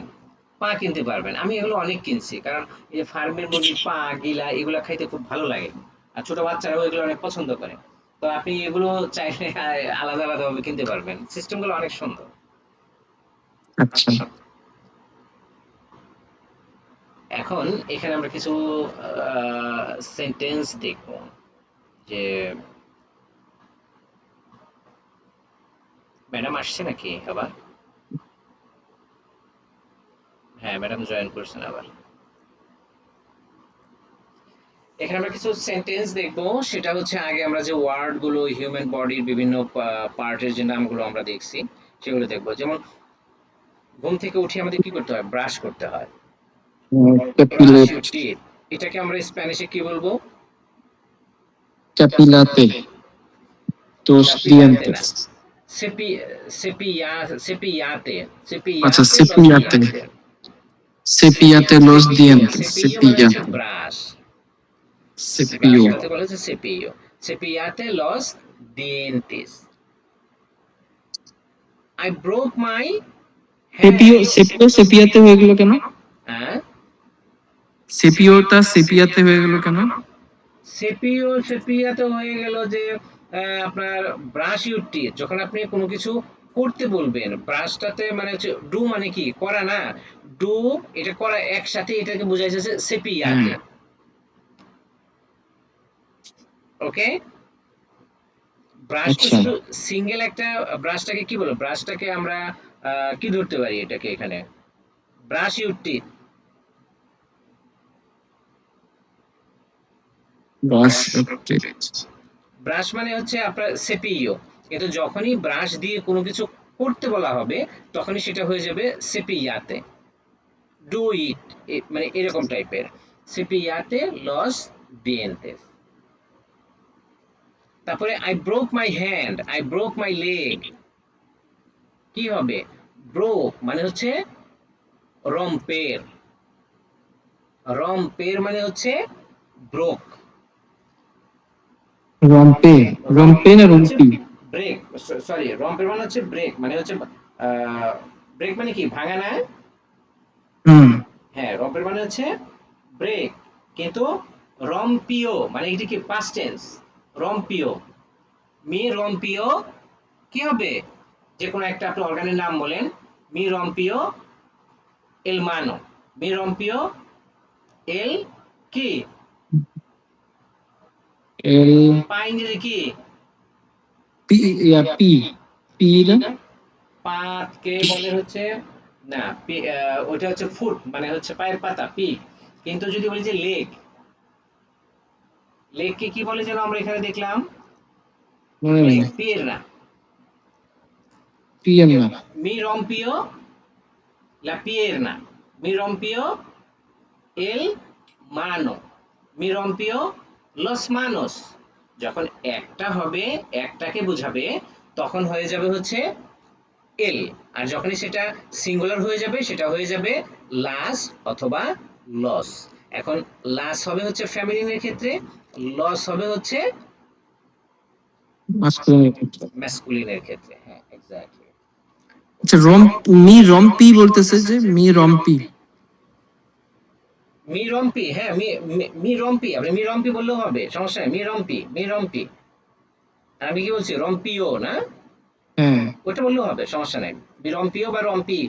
পা কিনতে পারবেন। আমি এগুলো অনেক কিনছি, কারণ এই যে ফার্মের মুরগির পা, গিলা, এগুলো খাইতে খুব ভালো লাগে। আর ছোট বাচ্চারাও এগুলো অনেক পছন্দ করে। তো আপনি এগুলো চাইলে আলাদা আলাদা ভাবে কিনতে পারবেন, সিস্টেম গুলো অনেক সুন্দর। আচ্ছা এখন এখানে আমরা কিছু সেন্টেন্স দেখব, যে ম্যাডাম আসছে নাকি আবার? হ্যাঁ, ম্যাডাম জয়েন করছেন আবার। এখানে আমরা কিছু সেন্টেন্স দেখব, সেটা হচ্ছে আগে আমরা যে ওয়ার্ড গুলো হিউম্যান বডির বিভিন্ন পার্টের যে নামগুলো আমরা দেখছি সেগুলো দেখব। যেমন ঘুম থেকে উঠে আমাদের কি করতে হয়, ব্রাশ করতে হয়, ব্রাশ ক্যাপিলেট ইউর টিথ। এটাকে আমরা স্প্যানিশে কি বলবো? ক্যাপিলাতে dos ক্যাপিলাতে না, dientes সেপি, সেপিয়া, সেপিয়াতে, আচ্ছা সেপিয়াতে, লস cepillate দিয়ান্তে। cepillate los সেপিও, dientes সেপিও মানে হচ্ছে cepillate ব্রাশ, cepillo ব্রাশটাতে বলা হচ্ছে সেপিও। সেপিয়াতে লস dientes. I broke my সেপিও hand. সেপিও সেপিয়াতে হয়ে গেল কেন? হ্যাঁ, সেপিওটা সেপিয়াতে হয়ে গেল কেন? সেপিও সেপিয়াতে হয়ে গেল যে আপনার ব্রাশ ইউর টিথ, যখন আপনি কোনো কিছু করতে বলবেন, ব্রাশটাতে মানে হচ্ছে ডু মানে কি করা না, ডু, এটা করা একসাথে, এটাকে বোঝাইছে হ্যাঁ সেপিয়াতে। ওকে, ব্রাশ তো আচ্ছা শুধু সিঙ্গেল একটা, ব্রাশটাকে কি বলবো, ব্রাশটাকে আমরা কি ধরতে পারি এটাকে এখানে, brush your teeth. Bus okay brush মানে হচ্ছে আপনার সেপিও, কিন্তু যখনই ব্রাশ দিয়ে কোনো কিছু করতে বলা হবে, তখনই সেটা হয়ে যাবে সেপিয়াতে। ডু ইট, মানে এরকম টাইপের, সেপিয়াতে লস দিয়েন্তেস। তারপরে I broke my hand, I broke my leg, কি হবে, ব্রোক মানে হচ্ছে রম্পের, রম্পের মানে হচ্ছে ব্রোক, রম্পে রম্পে রম্পের না মানে হচ্ছে রম্পি? ব্রেক, সরি, রম্পের মানে হচ্ছে ব্রেক, মানে হচ্ছে ব্রেক মানে কি ভাঙা না? হুম হ্যাঁ, রম্পের মানে হচ্ছে ব্রেক, কিন্তু রম্পিও মানে এটা কি পাস্ট টেন্স। রম্পিও, মি রম্পিও কি হবে, যে কোনো একটা আপনি অর্গানের নাম বলেন। মি রম্পিও এল মানো, মি রম্পিও এল কি, এল পা ইংরেজি কি, পি পি পি না পাতকে বলে হচ্ছে না ওইটা হচ্ছে ফুট মানে হচ্ছে পায়ের পাতা পি। কিন্তু যদি বলি যে লেগ, লেগকে কি বলে যেন আমরা এখানে দেখলাম, মনে নেই, pierna, পি এম না। mi rompió la pierna, mi rompió el mano, mi rompió los manos। যখন একটা হবে, একটাকে বোঝাবে, তখন হয়ে যাবে হচ্ছে এল। আর যখনই সেটা সিঙ্গুলার হয়ে যাবে সেটা হয়ে যাবে লাস অথবা লস। এখন লাস হবে হচ্ছে ফ্যামিলিনের ক্ষেত্রে, লস হবে হচ্ছে মাস্কুলিনের ক্ষেত্রে। ম্যাসকুলিনের ক্ষেত্রে। হ্যাঁ, এক্স্যাক্টলি। আচ্ছা, রম্পি বলতেছে যে মি রম্পি। মি রম্পি, হ্যাঁ মি রম্পি, আপনি মি রম্পি বললেও হবে, সমস্যা নেই। Me রম্পি, me রম্পি। আর আমি কি বলছি, রম্পিও না, হ্যাঁ, ওটা বললেও হবে, সমস্যা নেই। মি রম্পিও বা রম্পি,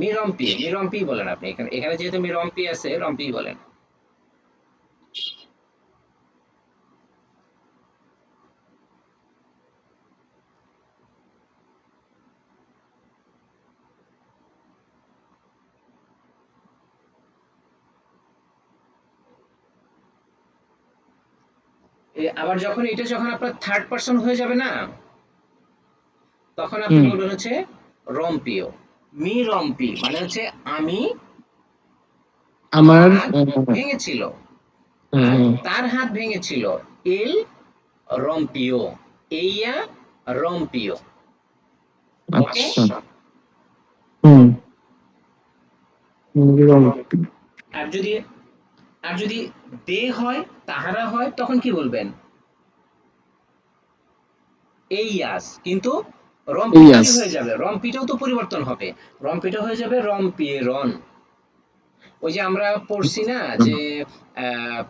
মি রম্পি, মি রম্পি বলেন আপনি। এখানে এখানে যেহেতু মি রম্পি আছে, রম্পি বলেন। আবার যখন এটা যখন আপনার থার্ড পার্সন হয়ে যাবে না, তখন আপনি হুম, বলবেন হচ্ছে রম্পিও। মি রম্পি মানে হচ্ছে আমি, আমার আমার হাত ভেঙেছিল, আর হ্যাঁ, তার হাত ভেঙেছিল। এল রম্পিও, এইয়া রম্পিও। ওকে। আচ্ছা, হুম, রম্পি। আর যদি, আর যদি দে হয়, তাহারা হয়, তখন কি বলবেন, এইয়াস। কিন্তু রম্পিটা কি ইয়াস, হয়ে যাবে, রম্পিটাও তো পরিবর্তন হবে, রম্পিটা হয়ে যাবে রম্পিয়েরন। ওই যে আমরা পড়ছি না যে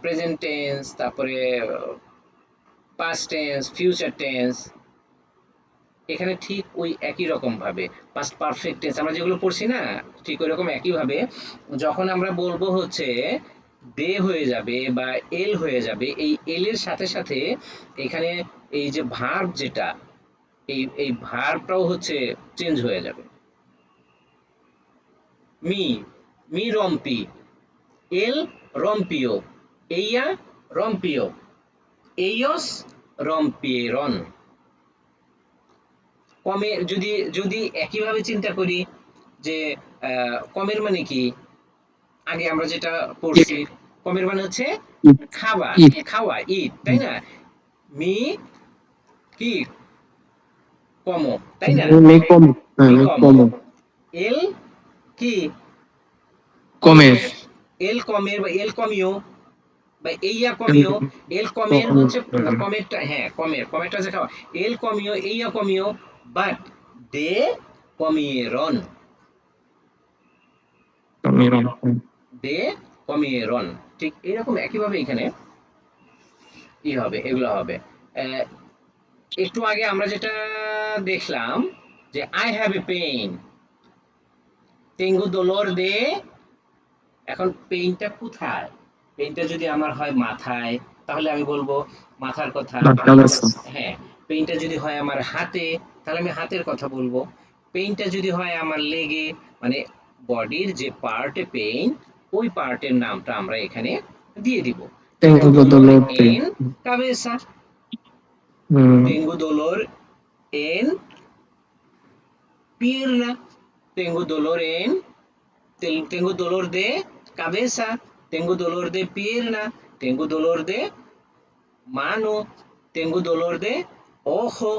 প্রেজেন্ট টেন্স, তারপরে পাস্ট টেন্স, ফিউচার টেন্স, এখানে ঠিক ওই একই রকম ভাবে পাস্ট পারফেক্ট টেন্স আমরা যেগুলো পড়ছি না, ঠিক ওই রকম একই ভাবে যখন আমরা বলবো হচ্ছে দে হয়ে যাবে বা এল হয়ে যাবে, এই এল এর সাথে সাথে এখানে এই যে ভার্ব যেটা, এই ভার্বটাও হচ্ছে চেঞ্জ হয়ে যাবে। মি, মি রম্পি, এল রম্পিও, এইয়া রম্পিও, ellos rompieron। কমে যদি যদি একইভাবে চিন্তা করি যে কমের মানে কি, আগে আমরা যেটা পড়ছি, কমের মানে হচ্ছে খাওয়া, ইট, খাওয়া ইট, তাই না। মি কি কমো, তাই না, মে কম, হ্যাঁ, মি মে কমো, কম, এল কি কমের, কমের, এল কমের বা এল কমিও বা এইয়া কমিও। এল কমের হচ্ছে কমেরটা, হ্যাঁ কমের, কমেরটা হচ্ছে খাওয়া। এল কমিও, এইয়া কমিও, বাট দে কমিয়েরন, কমের, দে কমিয়েরন। ঠিক এরকম একইভাবে এখানে কি হবে, এগুলো হবে। আহ, একটু আগে আমরা যেটা দেখলাম যে আই হ্যাভ এ পেইন, টেঙ্গু দোলর দে। এখন পেইনটা কোথায়, পেইনটা যদি আমার হয় মাথায়, তাহলে আমি বলবো মাথার কথা। হ্যাঁ, পেইনটা যদি হয় আমার হাতে, তাহলে আমি হাতের কথা বলবো। পেইনটা যদি হয় আমার লেগে, মানে বডির যে পার্টে পেইন, ওই পার্টের নামটা আমরা এখানে দিয়ে দিব। টেঙ্গু tengo দোলর dolor de, এন কাবেসা, tengo dolor en pierna, tengo dolor en, tengo dolor de cabeza, tengo dolor de pierna, tengo dolor de mano, tengo dolor de ojo।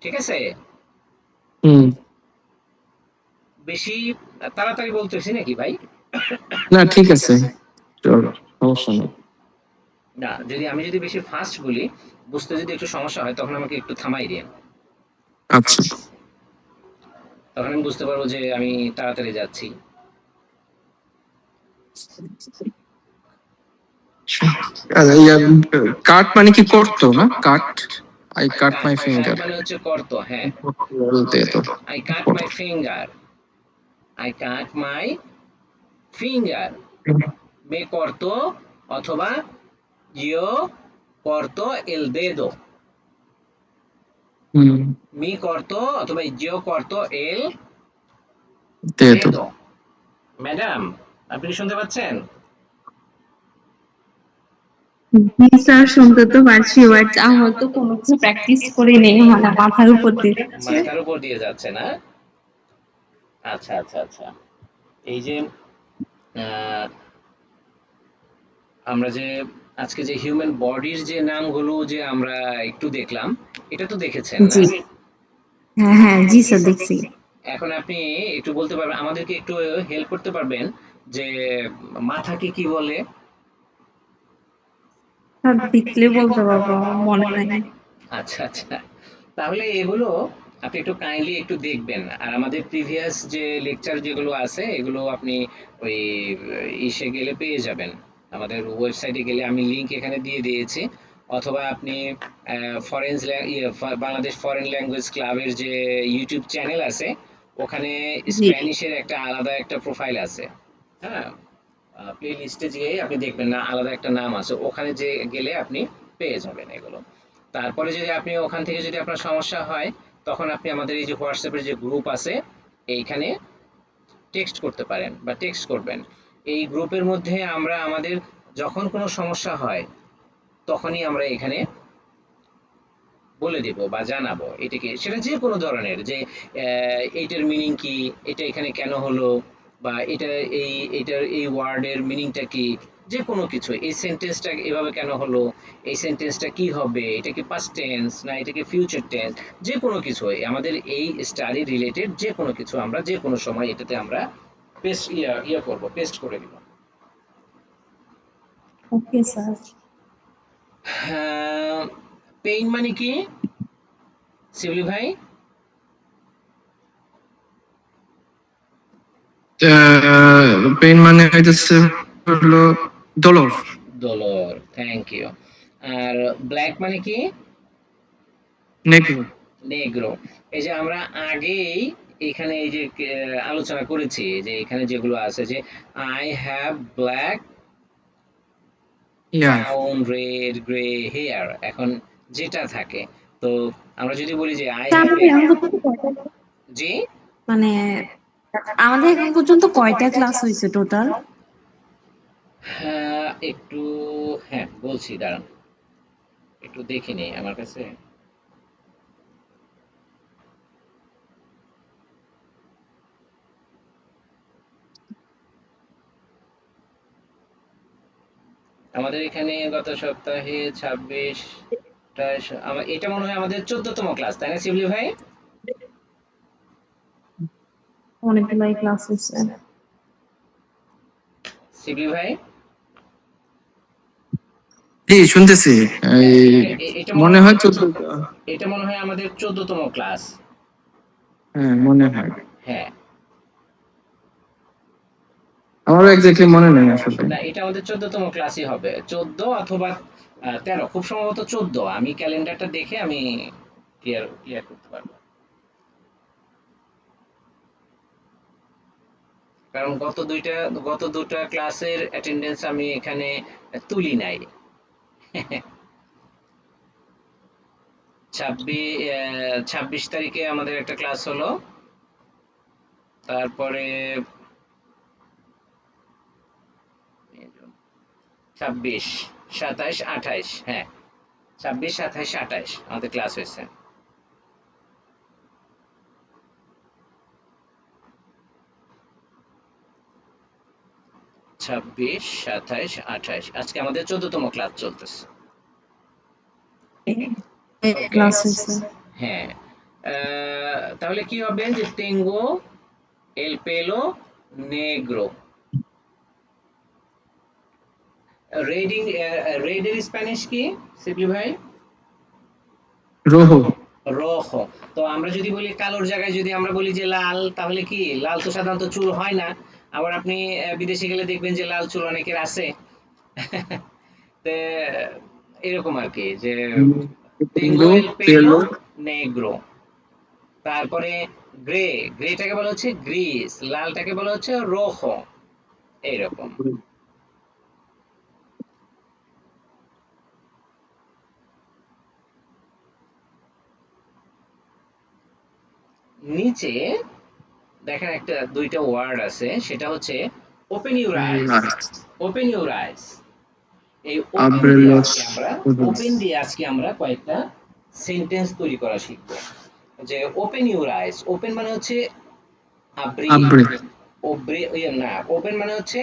ঠিক আছে, হুম, বেশি তাড়াতাড়ি বলতেছি নাকি ভাই? না ঠিক আছে, চলো, সমস্যা নেই। না, যদি আমি যদি বেশি ফাস্ট বলি, বুঝতে যদি একটু সমস্যা হয়, তখন আমাকে একটু থামাই দিন। আচ্ছা, তখন আমি বুঝতে পারবো যে আমি তাড়াতাড়ি যাচ্ছি। কাট মানে কি করতো না? কাট, I cut my cut finger মানে হচ্ছে করতো, হ্যাঁ। বলতে তো I cut my finger, I cut my finger. May corto অথবা yo corto el dedo, হুম, mi corto অথবা yo corto el তে তো dedo। ম্যাডাম, আপনি কি শুনতে পাচ্ছেন? জি স্যার, শুনতে তো পারছি, বাট আমার তো কোনো কিছু প্র্যাকটিস করে নেই, মানে মাথার উপর দিয়ে যাচ্ছে। মাথার উপর দিয়ে যাচ্ছে না? আচ্ছা আচ্ছা আচ্ছা। এই যে আহ, আমরা যে আজকে যে হিউম্যান বডির যে নামগুলো যে আমরা একটু দেখলাম, এটা তো দেখেছেন না? জি, হ্যাঁ হ্যাঁ, জি স্যার দেখছি। এখন আপনি একটু বলতে পারবেন, আমাদেরকে একটু হেল্প করতে পারবেন যে মাথাকে কি বলে? স্যার দেখলে বলতে পারবো, আমার মনে নাই। আচ্ছা আচ্ছা, তাহলে এগুলো আপনি একটু কাইন্ডলি একটু দেখবেন। আর আমাদের প্রিভিয়াস যে লেকচার যেগুলো আছে এগুলো আপনি ওই ইসে গেলে পেয়ে যাবেন, আমাদের ওয়েবসাইটে গেলে আমি লিংক এখানে দিয়ে দিয়েছি। অথবা আপনি ফরেন বাংলাদেশ ফরেন ল্যাঙ্গুয়েজ ক্লাবের যে ইউটিউব চ্যানেল আছে, ওখানে জি, স্প্যানিশের একটা আলাদা একটা প্রোফাইল আছে। হ্যাঁ, প্লে লিস্টে যেয়ে আপনি দেখবেন না আলাদা একটা নাম আছে, ওখানে যে গেলে আপনি পেয়ে যাবেন এগুলো। তারপরে যদি আপনি ওখান থেকে যদি আপনার সমস্যা হয়, তখন আপনি আমাদের এই যে হোয়াটসঅ্যাপের যে গ্রুপ আছে এইখানে টেক্সট করতে পারেন বা টেক্সট করবেন। এই গ্রুপের মধ্যে আমরা আমাদের যখন কোনো সমস্যা হয় তখনই আমরা এখানে বলে দিব বা জানাবো এটাকে, সেটা যে কোনো ধরনের যে এইটার মিনিং কি, এটা এখানে কেন হলো, বা এটা এই এটার এই ওয়ার্ডের মিনিংটা কি, যে কোনো কিছু, এই সেন্টেন্সটা এভাবে কেন হলো, এই সেন্টেন্সটা কি হবে, এটা কি পাস্ট টেন্স না এটা কি ফিউচার টেন্স, যে কোনো কিছু আমাদের এই স্টাডি রিলেটেড যে কোনো কিছু আমরা যে কোনো সময় এটাতে আমরা পেস্ট ইয়া করব, পেস্ট করে দিব। Okay sir. পেইন মানে কি শিবলি ভাই? পেইন মানে হইতেছে হলো দোলর। Dollar, thank you. আর ব্ল্যাক মানে কি? নেগ্রো। নেগ্রো। এই যে আমরা আগেই এখানে এই যে আলোচনা করেছি যে এখানে যেগুলো আছে যে I have black, year. Brown, red, grey hair, এখন যেটা থাকে। তো আমরা যদি বলি যে আই তা হ্যাভ আমাদের এ, এখন পর্যন্ত জি, মানে আমাদের এখন পর্যন্ত কয়টা ক্লাস হয়েছে টোটাল? হ্যাঁ একটু, হ্যাঁ বলছি দাঁড়ান, একটু দেখে নিই আমার কাছে। আমাদের এখানে গত সপ্তাহে 26টা, আমার এটা মনে হয় আমাদের 14তম ক্লাস, তাই না শিবলি ভাই? অনেকগুলাই ক্লাস হয়েছে। শিবলি ভাই, জি শুনতেছি। এই হ্যাঁ এটা মনে মনে হয় হয় আমাদের 14। এটা মনে হয় আমাদের 14তম ক্লাস। হ্যাঁ মনে হয়, হ্যাঁ, আমারও এক্স্যাক্টলি মনে নেই আসলে। না এটা আমাদের 14তম ক্লাসই হবে, 14 অথবা 13, খুব সম্ভবত 14, আমি ক্যালেন্ডারটা দেখে আমি ক্লিয়ার করতে পারবো। কারণ গত দুটা ক্লাসের অ্যাটেন্ডেন্স আমি এখানে তুলি নাই। 26 তারিখে আমাদের একটা ক্লাস হলো, তারপরে 26, 27, 28, হ্যাঁ 26, 27, 28 আমাদের ক্লাস হয়েছে। 26, 27, 28, আজকে আমাদের 14তম ক্লাস চলতেছে। ওকে, ক্লাস হয়েছে। হ্যাঁ। তাহলে কি হবে যে তেঙ্গো এল পেলো নেগ্রো, রেডিং, রেডের স্প্যানিশ কি শিবলি ভাই? রোহো। রহ। তো আমরা যদি বলি কালোর জায়গায় যদি আমরা বলি যে লাল, তাহলে কি লাল তো সাধারণত চুল হয় না। আবার আপনি বিদেশে গেলে দেখবেন যে লাল চুল অনেকের আছে। তে এরকম আর কি যে টেঙ্গো Tengo এল পেলো pelo নেগ্রো। তারপরে গ্রে, গ্রেটাকে বলা হচ্ছে গ্রিস, লালটাকে বলা হচ্ছে রোহো, এইরকম। নিচে দেখেন একটা দুইটা ওয়ার্ড আছে, সেটা হচ্ছে open your eyes. Abrelados. Open your eyes, এই ওপেন দিয়ে আজকে Abrelos আমরা ojos. ওপেন দিয়ে আজকে আমরা কয়েকটা সেন্টেন্স তৈরি করা শিখবো। যে ওপেন ইউর আইস, ওপেন মানে হচ্ছে আব্রির, Abre. ওব্রে না, ওপেন মানে হচ্ছে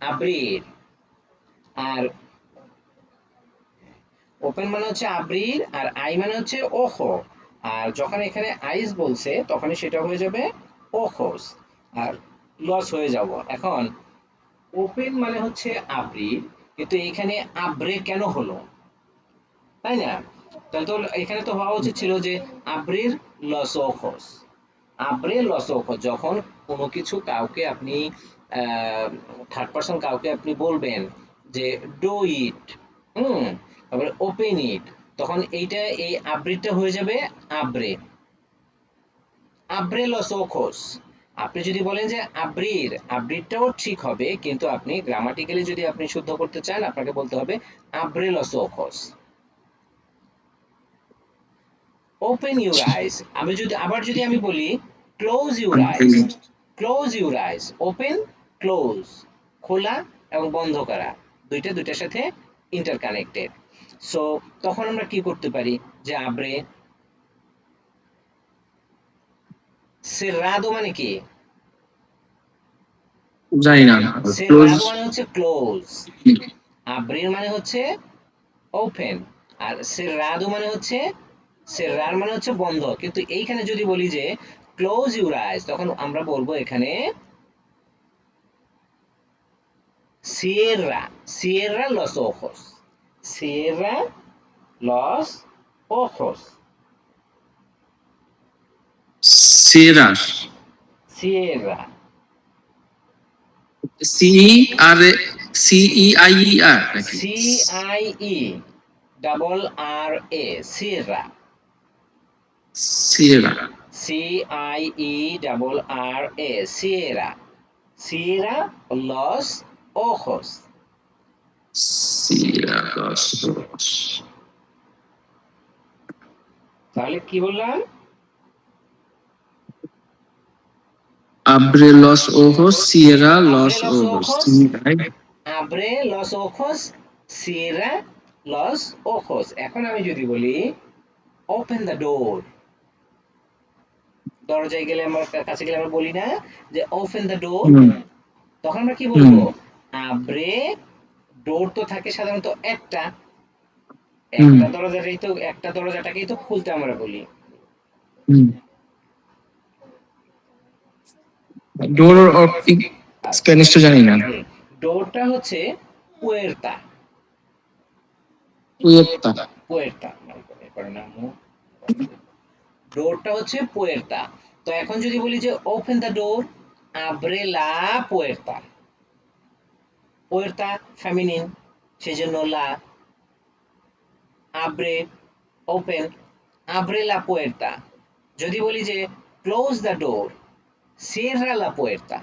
আব্রির, আর ওপেন মানে হচ্ছে আব্রির, আর আই মানে হচ্ছে ওহো। আর যখন এখানে আইস বলছে তখনই সেটা হয়ে যাবে ওহোস, আর লস হয়ে যাব। এখন ওপেন মানে হচ্ছে আব্রির, কিন্তু এখানে আব্রে কেন হলো, তাই না? তাহলে তো এখানে তো হওয়া উচিত ছিল যে আব্রির লস ওহোস। আব্রে লস ওহোস, যখন কোনো কিছু কাউকে আপনি থার্ড পার্সন কাউকে আপনি বলবেন যে ডু ইট, হুম, তারপরে ওপেন ইট, তখন এইটা এই আব্রিটা হয়ে যাবে আব্রে, আব্রে লস ওখোস। আপনি যদি বলেন যে আব্রির, আব্রিরটাও ঠিক হবে, কিন্তু আপনি গ্রামাটিক্যালি যদি আপনি শুদ্ধ করতে চান আপনাকে বলতে হবে আব্রে লস ওখোস। ওপেন ইউর আইস, আমি যদি আবার যদি আমি বলি close your eyes, Abrelos. Close your eyes, open close, খোলা এবং বন্ধ করা, দুইটা দুইটার সাথে ইন্টারকানেক্টেড। সো তখন আমরা কি করতে পারি যে আব্রে, সেরাদো মানে কি, জানি না। সেরাদো Close. মানে হচ্ছে ক্লোজ, আব্রির মানে হচ্ছে ওপেন, আর সেরাদো মানে হচ্ছে, সেরার মানে হচ্ছে বন্ধ। কিন্তু এইখানে যদি বলি যে ক্লোজ ইউর আইস, তখন আমরা বলবো এখানে সিয়েরা, সিয়েরা লস ওজos, সিয়েরা লস ওজos, Cerrar. সিয়েরা, C-E-R C-E-I-E-R নাকি? C I E double R A, সিয়েরা, Sierra. C I E double R A, সিয়েরা, সিয়েরা লস ওজos। Sierra los ojos. তাহলে কি বললাম, Abre los ojos, cierra abre los los ojos. ojos, Sí, right? abre los ojos, cierra los ojos। এখন আমি যদি বলি ওপেন দ্য ডোর, দরজায় গেলে আমরা কাছে গেলে আমরা বলি না যে ওপেন দ্য ডোর, হুম, তখন আমরা কি হুম, বলবো, আব্রে, ডোর তো থাকে সাধারণত একটা, হুম, একটা দরজাটাই তো, একটা দরজাটাকেই তো খুলতে আমরা বলি। হুম। ডোর অর আচ্ছা, স্প্যানিশ তো জানি না। ডোরটা হচ্ছে পুয়ের্তা, পুয়ের্তা। পুয়ের্তা, এরপরে নাম, ডোরটা হচ্ছে পুয়ের্তা। তো এখন যদি বলি যে ওপেন দ্য ডোর, আব্রে লা পুয়ের্তা, পুয়ের্তা ফেমিনিন, সেজন্য লা, আব্রে ওপেন, আব্রে লা পুয়ের্তা। যদি বলি যে ক্লোজ দ্য ডোর, সিয়েরা লা পুয়ের্তা,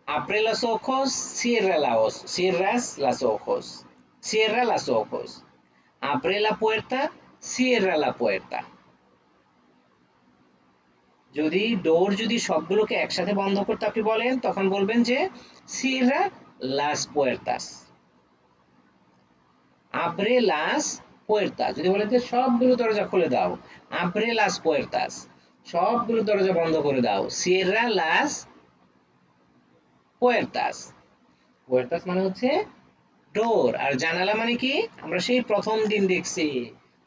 abre los ojos, cierra cierras las ojos, cierra las ojos, abre la puerta, cierra la puerta। যদি ডোর যদি সবগুলোকে একসাথে বন্ধ করতে আপনি বলেন তখন বলবেন যে cierra las puertas, abre las puertas। যদি বলেন যে সবগুলো দরজা খুলে দাও, abre las puertas, সবগুলো দরজা বন্ধ করে দাও, cierra las puertas। puertas মানে হচ্ছে ডোর, আর জানালা মানে কি আমরা সেই প্রথম দিন দেখছি,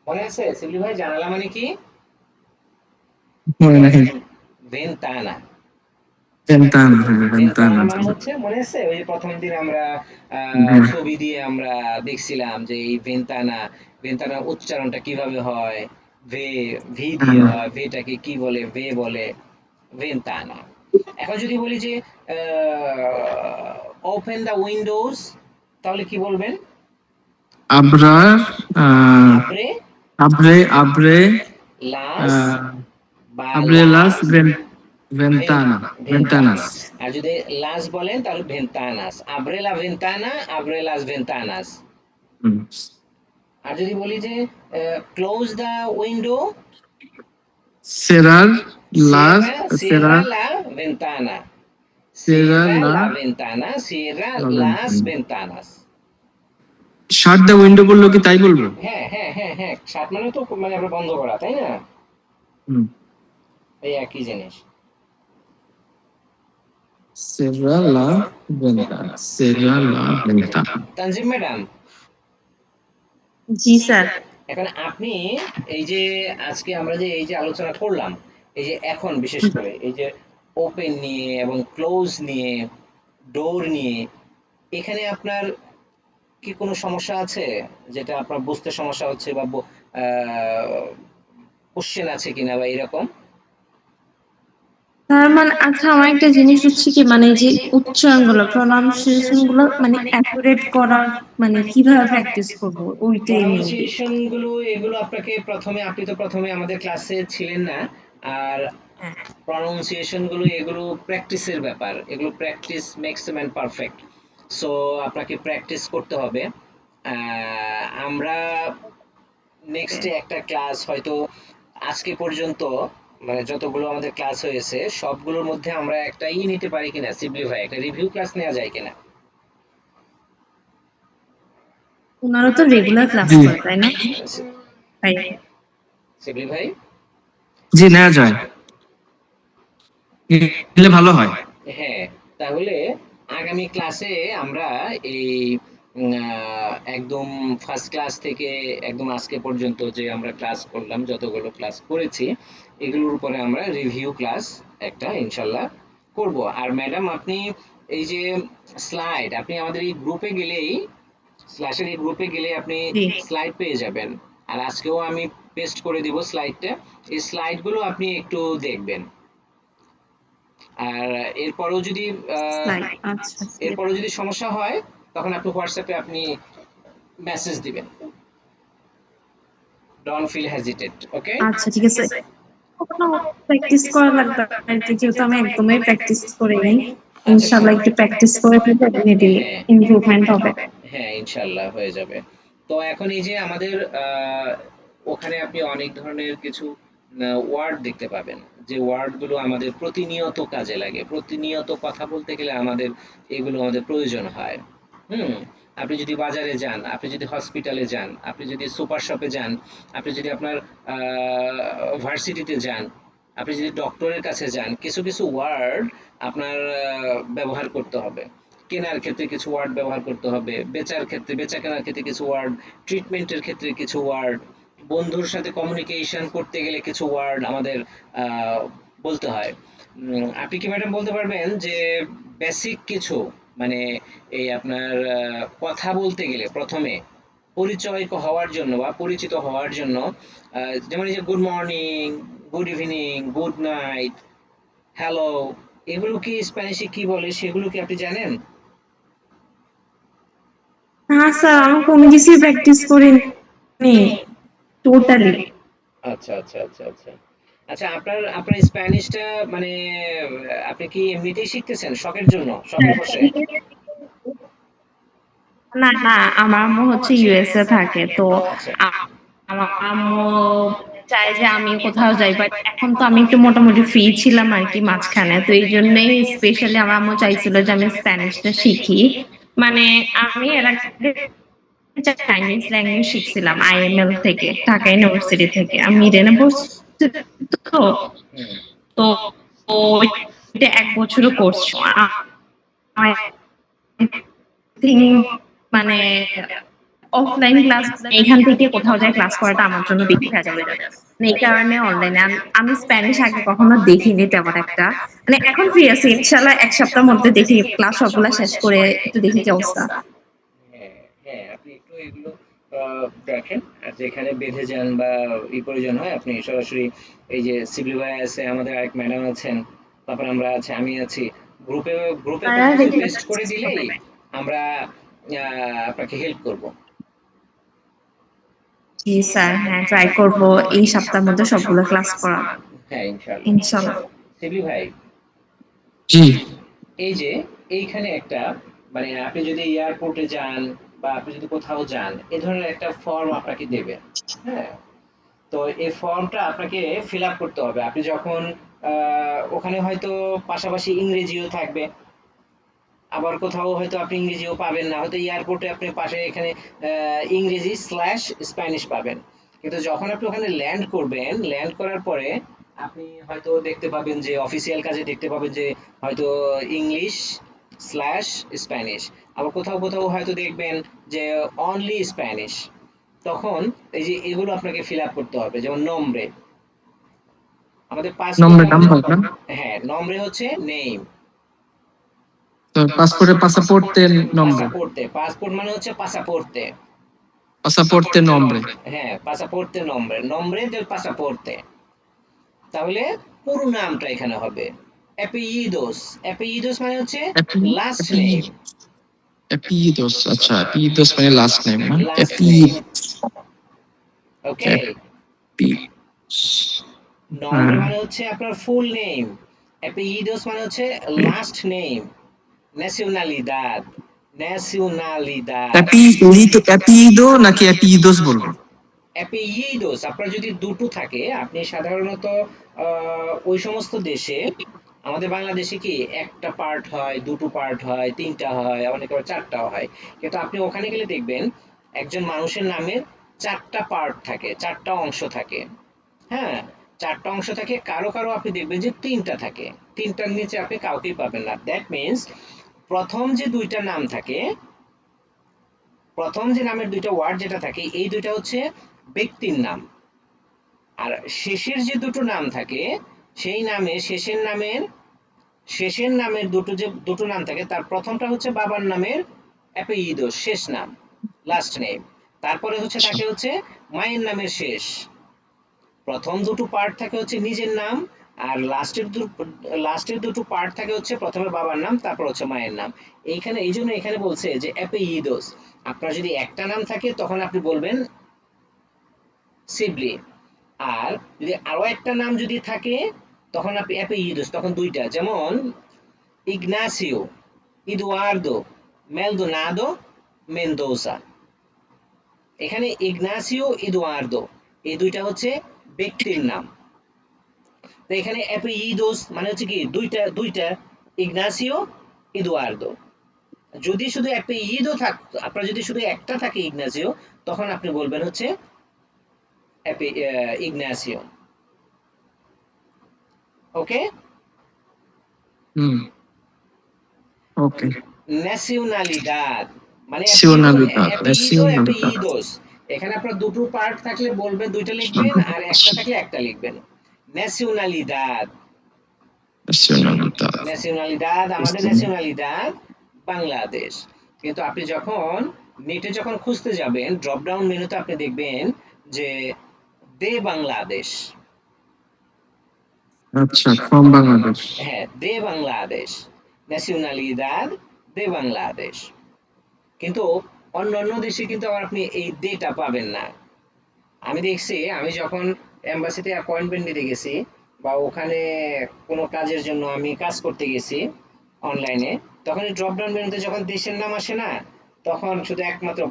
মনে আছে সিলি ভাই, জানালা মানে কি, মনে নাই। ভেন্তানা, ভেন্তানা, হ্যাঁ ভেন্তানা। ভেন্তানা মানে হচ্ছে মনে আছে ওই যে প্রথম দিন আমরা হ্যাঁ ছবি দিয়ে আমরা দেখছিলাম যে এই ভেন্তানা, ভেন্তানার উচ্চারণটা কিভাবে হয়, ভে, ভি দিয়ে হ্যাঁ। হয়, ভেটাকে কি বলে, ভে বলে, ভেন্তানা। এখন যদি বলি যে ওপেন দ্য উইন্ডোজ, তাহলে কি বলবেন? আবরার, আহ, আব্রে, আব্রে আব্রে, লাস আহ, বা আব্রে লাস লাস, ভেন্তানা, ভেন্তানাস। ভেন্তানাস। আর যদি লাস বলেন তাহলে ভেন্তানাস, আব্রে লা ভেন্তানা, আব্রে লাস ভেন্তানাস। হুম। আর যদি বলি যে ক্লোজ দ্য উইন্ডো, সেরার লাস, cierra, সেরা, cierra la ventana, সেরা cierra লা, la ventana, cierra las ভেন্তানা। ventanas। Shut the window বললো কি তাই বলবো? হ্যাঁ হ্যাঁ হ্যাঁ হ্যাঁ, সাত মানে তো মানে আমরা বন্ধ করা, তাই না? হুম। এই একই জিনিস। সেরা লা ভেন্তানা, সেরা লা ভেন্তানা। তানজিম ম্যাডাম, জি স্যার। এখন আপনি এই যে আজকে আমরা যে এই যে আলোচনা করলাম, এই যে এখন বিশেষ করে এই যে ওপেন নিয়ে এবং ক্লোজ নিয়ে, ডোর নিয়ে, এখানে আপনার কি কোনো সমস্যা আছে যেটা আপনার বুঝতে সমস্যা হচ্ছে বা কোশ্চেন আছে কিনা বা এরকম? তার মানে আচ্ছা, আমার একটা জিনিস হচ্ছে কি, মানে এই যে উচ্চারণ গুলো, প্রনাউন্সিয়েশন গুলো মানে অ্যাকুরেট করার মানে কিভাবে প্র্যাকটিস করবো, ওইটাই মেনলি। প্রনাউন্সিয়েশন গুলো এগুলো আপনাকে প্রথমে, আপনি তো প্রথমে আমাদের ক্লাসে ছিলেন না, আর প্রনাউন্সিয়েশন গুলো এগুলো প্র্যাকটিসের ব্যাপার, এগুলো practice makes a man perfect. So আপনাকে প্র্যাকটিস করতে হবে। আমরা নেক্সট একটা ক্লাস হয়তো, আজকে পর্যন্ত মানে যতগুলো আমাদের ক্লাস হয়েছে সবগুলোর মধ্যে আমরা একটা নিতে পারি কিনা, সিম্পলিফাই একটা রিভিউ ক্লাস নেওয়া যায় কিনা? ওনারা তো রেগুলার ক্লাস জি করে, তাই না? তাই সিম্পলিফাই, জি, নেওয়া যায়, নিলে ভালো হয়। হ্যাঁ। তাহলে আগামী ক্লাসে আমরা এই একদম ফার্স্ট ক্লাস থেকে একদম আজকে পর্যন্ত যে আমরা ক্লাস করলাম, যতগুলো ক্লাস করেছি এগুলোর উপরে আমরা রিভিউ ক্লাস একটা ইনশাল্লাহ করব। আর ম্যাডাম আপনি এই যে স্লাইড, আপনি আমাদের এই গ্রুপে গেলেই, স্ল্যাশের এই গ্রুপে গেলে আপনি জি। স্লাইড পেয়ে যাবেন। আর আজকেও আমি পেস্ট করে দিব স্লাইডটা, এই স্লাইডগুলো আপনি একটু দেখবেন। আর এরপরেও যদি স্লাইড, আচ্ছা। এরপরেও যদি সমস্যা হয় তখন আপনি হোয়াটসঅ্যাপে আপনি মেসেজ দিবেন, ডোন্ট ফিল হেজিটেট, ওকে? আচ্ছা ঠিক আছে, প্র্যাকটিস করা লাগবে আর কি, যেহেতু আমি একদমই প্র্যাকটিস করি নাই। আচ্ছা ইনশাআল্লাহ একটু প্র্যাকটিস করে ফেললে মেবি হ্যাঁ ইমপ্রুভমেন্ট হবে। হ্যাঁ, ইনশাল্লাহ হয়ে যাবে। তো এখন এই যে আমাদের ওখানে আপনি অনেক ধরনের কিছু ওয়ার্ড দেখতে পাবেন, যে ওয়ার্ডগুলো আমাদের প্রতিনিয়ত কাজে লাগে, প্রতিনিয়ত কথা বলতে গেলে আমাদের এগুলো আমাদের প্রয়োজন হয়। হুম, আপনি যদি বাজারে যান, আপনি যদি হসপিটালে যান, আপনি যদি সুপার শপে যান, আপনি যদি আপনার ভার্সিটিতে যান, আপনি যদি ডক্টরের কাছে যান, কিছু কিছু ওয়ার্ড আপনার ব্যবহার করতে হবে। কেনার ক্ষেত্রে কিছু ওয়ার্ড ব্যবহার করতে হবে, বেচার ক্ষেত্রে, বেচা কেনার ক্ষেত্রে কিছু ওয়ার্ড, ট্রিটমেন্টের ক্ষেত্রে কিছু ওয়ার্ড, বন্ধুর সাথে কমিউনিকেশন করতে গেলে কিছু ওয়ার্ড আমাদের বলতে হয়। আপনি কি ম্যাডাম বলতে পারবেন যে বেসিক কিছু, মানে এই আপনার কথা বলতে গেলে প্রথমে পরিচয় হওয়ার জন্য বা পরিচিত হওয়ার জন্য, যেমন এই যে good morning, good evening, good night, hello, এগুলো কি স্প্যানিশে কি বলে সেগুলো কি আপনি জানেন? না স্যার, আমি কোনো কিছুই প্র্যাকটিস করিনি টোটালি। আচ্ছা আচ্ছা আচ্ছা আচ্ছা। আচ্ছা, আপনার আপনার স্প্যানিশটা মানে আপনি কি এমনিতেই শিখতেছেন শখের জন্য, শখের বসে? না না, আমার আম্মু হচ্ছে ইউএসএ থাকে, তো আচ্ছা আমার আম্মু চায় যে আমি কোথাও যাই, বাট এখন তো আমি একটু মোটামুটি ফ্রি ছিলাম আর কি মাঝখানে, তো এই জন্যই স্পেশালি আমার আম্মু চাইছিল যে আমি স্প্যানিশটা শিখি। মানে আমি এর আগে চাইনিজ ল্যাঙ্গুয়েজ শিখছিলাম আইএমএল থেকে, ঢাকা ইউনিভার্সিটি থেকে, আমি ইডেনে পড়ছি। তো হুম তো তো এটা 1 বছরের কোর্স। I think মানে অফলাইন ক্লাস এখান থেকে কোথাও যায় ক্লাস করাটা আমার জন্য বেশি ভেজাল হয়ে যাবে। এই কারণে অনলাইনে আমি স্প্যানিশ আগে কখনো দেখিনি তেমন একটা। মানে এখন ফ্রি আছি, ইনশাল্লাহ এক সপ্তাহের মধ্যে দেখি ক্লাস সবগুলা শেষ করে একটু দেখি কি অবস্থা। হ্যাঁ, হ্যাঁ, আপনি একটু এগুলো দেখেন। আর যেখানে বেঁধে যান বা প্রয়োজন হয় আপনি সরাসরি এই যে শিবলি ভাই আছে, আমাদের আরেক ম্যাডাম আছেন, তারপর আমরা আছি, আমি আছি। গ্রুপে গ্রুপে তারা কোনো কিছু রেগুলার পেস্ট করে দিলেই আমরা আপনাকে হেল্প করব। জি স্যার, হ্যাঁ ট্রাই করব এই সপ্তাহের মধ্যে সবগুলো ক্লাস করা, হ্যাঁ, ইনশাআল্লাহ। ইনশাল্লাহ। শিবলি ভাই, জি এই যে এইখানে একটা মানে আপনি যদি এয়ারপোর্টে যান বা আপনি যদি কোথাও যান, এই ধরনের একটা ফর্ম আপনাকে দেবে। হ্যাঁ, তো এই ফর্মটা আপনাকে ফিল আপ করতে হবে। আপনি যখন ওখানে হয়তো পাশাপাশি ইংরেজিও থাকবে, আবার কোথাও হয়তো আপনি ইংরেজিও পাবেন না, হয়তো এয়ারপোর্টে আপনি পাশে এখানে ইংরেজি স্ল্যাশ স্প্যানিশ পাবেন। কিন্তু যখন আপনি ওখানে ল্যান্ড করবেন, ল্যান্ড করার পরে আপনি হয়তো দেখতে পাবেন যে অফিসিয়াল কাজে দেখতে পাবেন যে হয়তো ইংলিশ স্ল্যাশ স্প্যানিশ, আবার কোথাও কোথাও হয়তো দেখবেন যে অনলি স্প্যানিশ। তখন এই যে এগুলো আপনাকে ফিল আপ করতে হবে, যেমন নম্bre, আমাদের পাসপোর্ট নম্বর আমাদের, নাম্বার না? হ্যাঁ নম্bre হচ্ছে নেম। তো পাসপোর্টে নম্বর, পাসাপোর্টে, পাসপোর্ট মানে হচ্ছে পাসাপোর্টে। পাসাপোর্টে নম্বরে। হ্যাঁ, পাসাপোর্টে নম্bre, nombre del pasaporte। তাহলে পুরো নামটা এখানে হবে অ্যাপিইডোস। অ্যাপিইডোস মানে হচ্ছে লাস্ট নেম। অ্যাপিডোস, আচ্ছা অ্যাপিডোস মানে লাস্ট নেম না? লাস্ট নেম, ওকে। অ্যাপিডোস, নম্bre হ্যাঁ। মানে হচ্ছে আপনার ফুল নেম, অ্যাপিইডোস মানে হচ্ছে লাস্ট নেম। ন্যাশনালিদাদ, ন্যাশনালিদাদ। অ্যাপিডো নাকি অ্যাপিডোস বলবো? অ্যাপিইডোস আপনার যদি দুটো থাকে, আপনি সাধারণত ওই সমস্ত দেশে, আমাদের বাংলাদেশে কি একটা পার্ট হয়, দুটো পার্ট হয়, তিনটা হয়, অনেক আবার চারটাও হয়। কিন্তু আপনি ওখানে গেলে দেখবেন একজন মানুষের নামের চারটা পার্ট থাকে, চারটা অংশ থাকে। হ্যাঁ, চারটা অংশ থাকে, কারো কারো আপনি দেখবেন যে তিনটা থাকে। তিনটার নিচে আপনি কাউকেই পাবেন না। দ্যাট মিনস প্রথম যে দুইটা নাম থাকে, প্রথম যে নামের দুইটা ওয়ার্ড যেটা থাকে, এই দুইটা হচ্ছে ব্যক্তির নাম। আর শেষের যে দুটো নাম থাকে, সেই নামে শেষের নামের দুটো নাম থাকে, তার প্রথমটা হচ্ছে বাবার নামের অ্যাপেইডো, শেষ নাম, লাস্ট নেম। তারপরে হচ্ছে থাকে হচ্ছে মায়ের নামের শেষ। প্রথম দুটো পার্ট থাকে হচ্ছে নিজের নাম, আর লাস্টের দুটো পার্ট থাকে হচ্ছে প্রথমে বাবার নাম, তারপর হচ্ছে মায়ের নাম। এইখানে এই জন্য এখানে বলছে যে অ্যাপেইডোস। আপনার যদি একটা নাম থাকে তখন আপনি বলবেন সিবলি। আর যদি আরো একটা নাম যদি থাকে তখন আপনি অ্যাপেইডোস, তখন দুইটা, যেমন ইগনাসিও, ইদুয়ার্দো, মেলদোনাদো, মেন্দোসা। এখানে ইগনাসিও, ইদুয়ার্দো এই দুইটা হচ্ছে ব্যক্তির নাম। তো এখানে অ্যাপেইডোস মানে হচ্ছে কি দুইটা দুইটা, ইগনাসিও, ইদুয়ার্দো। যদি শুধু অ্যাপেইডো থাকতো, আপনার যদি শুধু একটা থাকে ইগনাসিও, তখন আপনি বলবেন হচ্ছে ইগনাসিও। ওকে। হুম, ওকে। ন্যাশনালিদাদ মানে শিওনালিদা, শিওনালিদা, অ্যাপেইডোস। এখানে আপনার দুটো পার্ট থাকলে বলবেন দুইটা লিখবেন, আর একটা থাকলে একটা লিখবেন। ন্যাশনালিদাদ, শিওনালিদা। ন্যাশনালিদাদ, আমাদের ন্যাশনালিদাদ বাংলাদেশ। কিন্তু আপনি যখন নেটে যখন খুঁজতে যাবেন, ড্রপ ডাউন মেনুতে আপনি দেখবেন যে দে বাংলাদেশ। আচ্ছা, ফ্রম বাংলাদেশ। হ্যাঁ, দে বাংলাদেশ, ন্যাশনালিদাদ দে বাংলাদেশ। কিন্তু অন্যান্য দেশে কিন্তু আবার আপনি এই ডেটা পাবেন না। আমি দেখছি, আমি যখন এম্বাসিতে অ্যাপয়েন্টমেন্ট নিতে গেছি বা ওখানে কোনো কাজের জন্য আমি কাজ করতে গেছি অনলাইনে, তখন এই ড্রপ ডাউন মেনুতে যখন দেশের নাম আসে না, তখন শুধু একমাত্র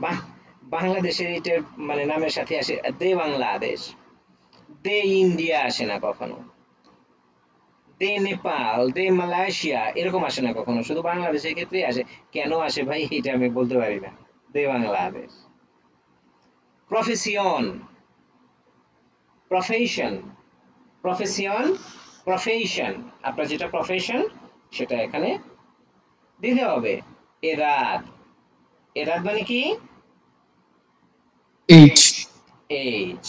বাংলাদেশের এটার মানে নামের সাথে আসে দে বাংলাদেশ। দে ইন্ডিয়া আসে না কখনো, দে নেপাল, দে মালয়েশিয়া এরকম আসে না কখনো, শুধু বাংলাদেশের ক্ষেত্রেই আসে। কেন আসে ভাই এটা আমি বলতে পারি না। দে Bangladesh. Profession, profession, profession, profession, আপনার যেটা প্রফেশন সেটা এখানে দিতে হবে। এরাত, এরাত মানে কি? Age age,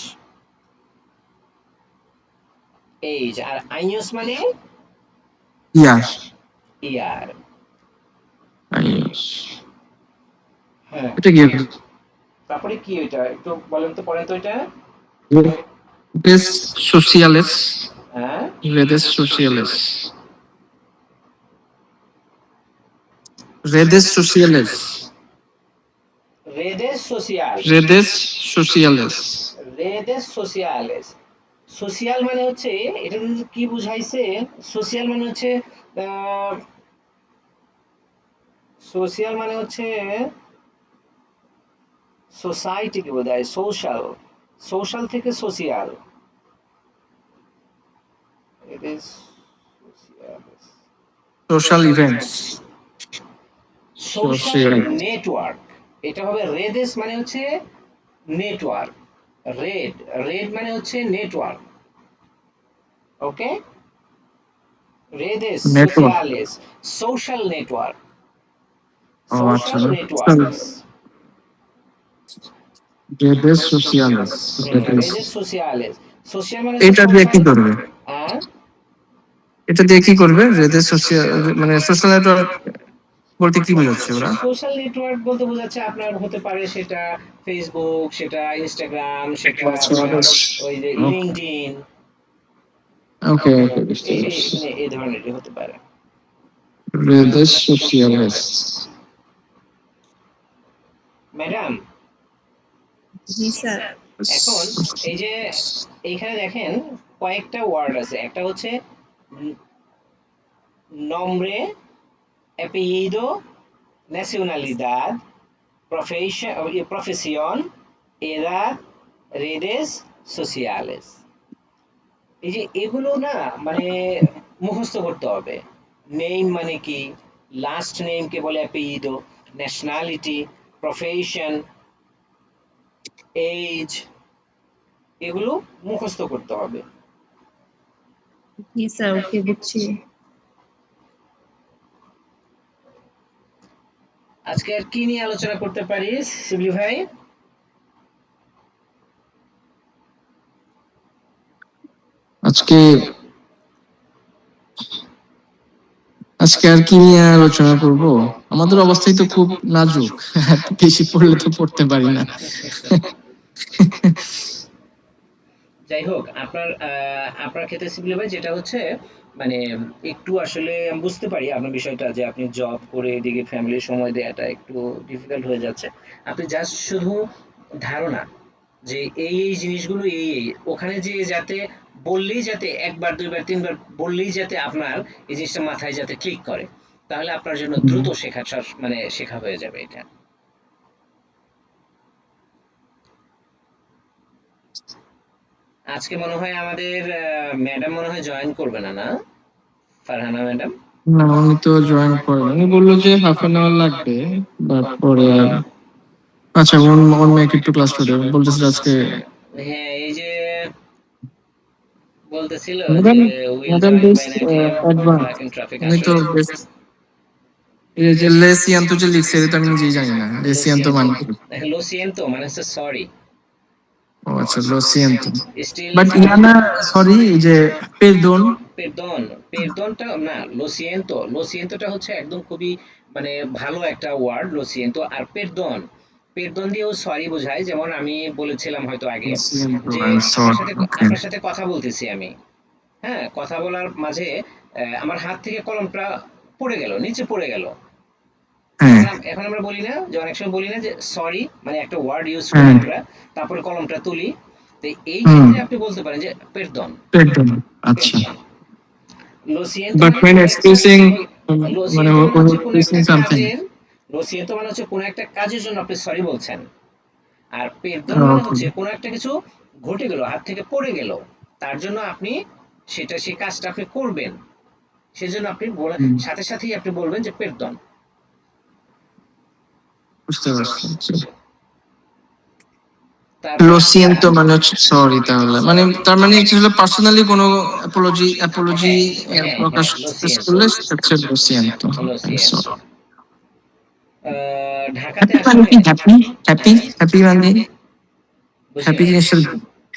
age. আর আইওস মানে ইয়ার ইয়ার। আইওস হ্যাঁ, এটা কি তারপরে কি ওইটা একটু বলেন তো, পড়েন তো ওইটা। রেdes sociales হ্যাঁ, redes sociales redes sociales রেdes সোশিয়াল, redes sociales রেdes সোশিয়ালেস। সোশিয়াল মানে হচ্ছে, এটা যদি কি বুঝাইছে, সোশিয়াল মানে হচ্ছে সোশিয়াল মানে হচ্ছে সোসাইটি কে বোঝায়, সোশ্যাল, সোশ্যাল থেকে সোশিয়াল। রেdes সোশিয়ালেস, social events social social network. এটা হবে রেদেস মানে হচ্ছে নেটওয়ার্ক, রেড, রেড মানে হচ্ছে নেটওয়ার্ক। ওকে, রেদেস network সোশিয়ালেস, সোশ্যাল নেটওয়ার্ক, ও আচ্ছা social networks. redes sociales redes রেদেস সোশিয়ালেস, সোশ্যাল মানে হচ্ছে এটা দিয়ে কি সোশ্যাল। করবে হ্যাঁ, এটা দিয়ে কি করবে redes social মানে সোশ্যাল নেটওয়ার্ক বলতে কি বোঝাচ্ছে ওরা সোশ্যাল নেটওয়ার্ক বলতে বোঝাচ্ছে আপনার হতে পারে সেটা ফেসবুক, সেটা ইনস্টাগ্রাম, সেটা আপনার ওই যে লিঙ্কডইন, ওকে ওকে বুঝতে এই পারছি মানে এই ধরনেরই হতে পারে। redes sociales ম্যাডাম, জি স্যার। এখন এই যে এইখানে দেখেন কয়েকটা ওয়ার্ড আছে, একটা হচ্ছে nombre, apellido, nacionalidad, profesión, edad, redes sociales। এই যে এগুলো না মানে মুখস্থ করতে হবে। নেম মানে কি, লাস্ট নেম কে বলে অ্যাপেইডো, ন্যাশনালিটি, প্রফেশন, এজ, এগুলো মুখস্থ করতে হবে। জি স্যার, ওকে বুঝছি। আজকে আর কি নিয়ে আলোচনা করতে পারি শিবলি ভাই? আজকে আজকে আর কি নিয়ে আলোচনা করব আমাদের অবস্থাই তো খুব নাজুক বেশি পড়লে তো পড়তে পারি না যাই হোক, আপনার ক্ষেত্রে শিবলি ভাই যেটা হচ্ছে মানে একটু আসলে আমি বুঝতে পারি আপনার বিষয়টা, যে আপনি জব করে এদিকে ফ্যামিলির সময় দেওয়াটা একটু ডিফিকাল্ট হয়ে যাচ্ছে। আপনি জাস্ট শুধু ধারণা যে এই জিনিসগুলো এই ওখানে যে যাতে বললেই, যাতে একবার দুইবার তিনবার বললেই যাতে আপনার এই জিনিসটা মাথায় যাতে ক্লিক করে, তাহলে আপনার জন্য দ্রুত শেখা মানে শেখা হয়ে যাবে এটা। আজকে মনে হয় আমাদের ম্যাডাম মনে হয় জয়েন করবে না, না ফারহানা ম্যাডাম? না উনি তো জয়েন করেন উনি বললো যে হাফ এন আওয়ার লাগবে বাট পরে আর আচ্ছা ওর ওর মেয়েকে একটু ক্লাস করে বলতেছিল আজকে হ্যাঁ, এই যে বলতেছিল ম্যাডাম যে উইল ম্যাডাম জয়েন বেশ by 9 AM advance back in traffic. উনি তো আসলে বেশ এই যে লেসিয়ান্ত যে লিখছে এটা তো আমি নিজেই জানি না লেসিয়ান্ত মানে কি লো সিয়েন্তো মানে হচ্ছে সরি, ও আচ্ছা লোসিয়ান্ত স্টিল বাট ইয়ানা সরি এই যে পেরদন পের্দন, পের্দনটা না, লো সিয়েন্তো, লো সিয়েন্তোটা হচ্ছে একদম খুবই মানে ভালো একটা ওয়ার্ড লো সিয়েন্তো। আর পের্দন, পের্দন দিয়েও সরি বোঝায়। যেমন আমি বলেছিলাম হয়তো আগে লোসিয়ান্ত যে আই এম সরি ওকে আপনার সাথে কথা বলতেছি আমি, হ্যাঁ, কথা বলার মাঝে আমার হাত থেকে কলমটা পড়ে গেল, নিচে পড়ে গেল। হ্যাঁ এখন আমরা বলি না যে, অনেক সময় বলি না যে সরি, মানে একটা ওয়ার্ড ইউজ করি হ্যাঁ আমরা, তারপরে কলমটা তুলি। তো এই হুম ক্ষেত্রে আপনি বলতে পারেন যে পের্দন, পেরদন আচ্ছা পের্দন। লো সিয়েন্তো বাট মানে when হচ্ছে expressing লো মানে সিয়েন্তো মানে when হচ্ছে কোনো একটা expressing something কাজের, লো সিয়েন্তো মানে হচ্ছে কোনো একটা কাজের জন্য আপনি সরি বলছেন। আর পের্দন মানে ওকে হচ্ছে কোনো একটা কিছু ঘটে গেল, হাত থেকে পড়ে গেল, তার জন্য আপনি সেটা সেই কাজটা আপনি করবেন, সেজন্য আপনি সাথে সাথেই আপনি বলবেন যে পের্দন। বুঝতে পারছি তারপর লো সিয়েন্তো মানে হচ্ছে সরি তাহলে মানে তার মানে হচ্ছে পার্সোনালি কোনো অ্যাপোলজি অ্যাপোলজি হ্যাঁ, হ্যাঁ, প্রকাশ হ্যাঁ, লো সিয়েন্তো, করলে সেটা হচ্ছে লো সিয়েন্তো লো সিয়েন্তো। ঢাকাতে হ্যাপি মানে আসলে কি হ্যাপি হ্যাপি হ্যাঁ, হ্যাপি মানে বুঝি হ্যাপি নাই। জিনিসটা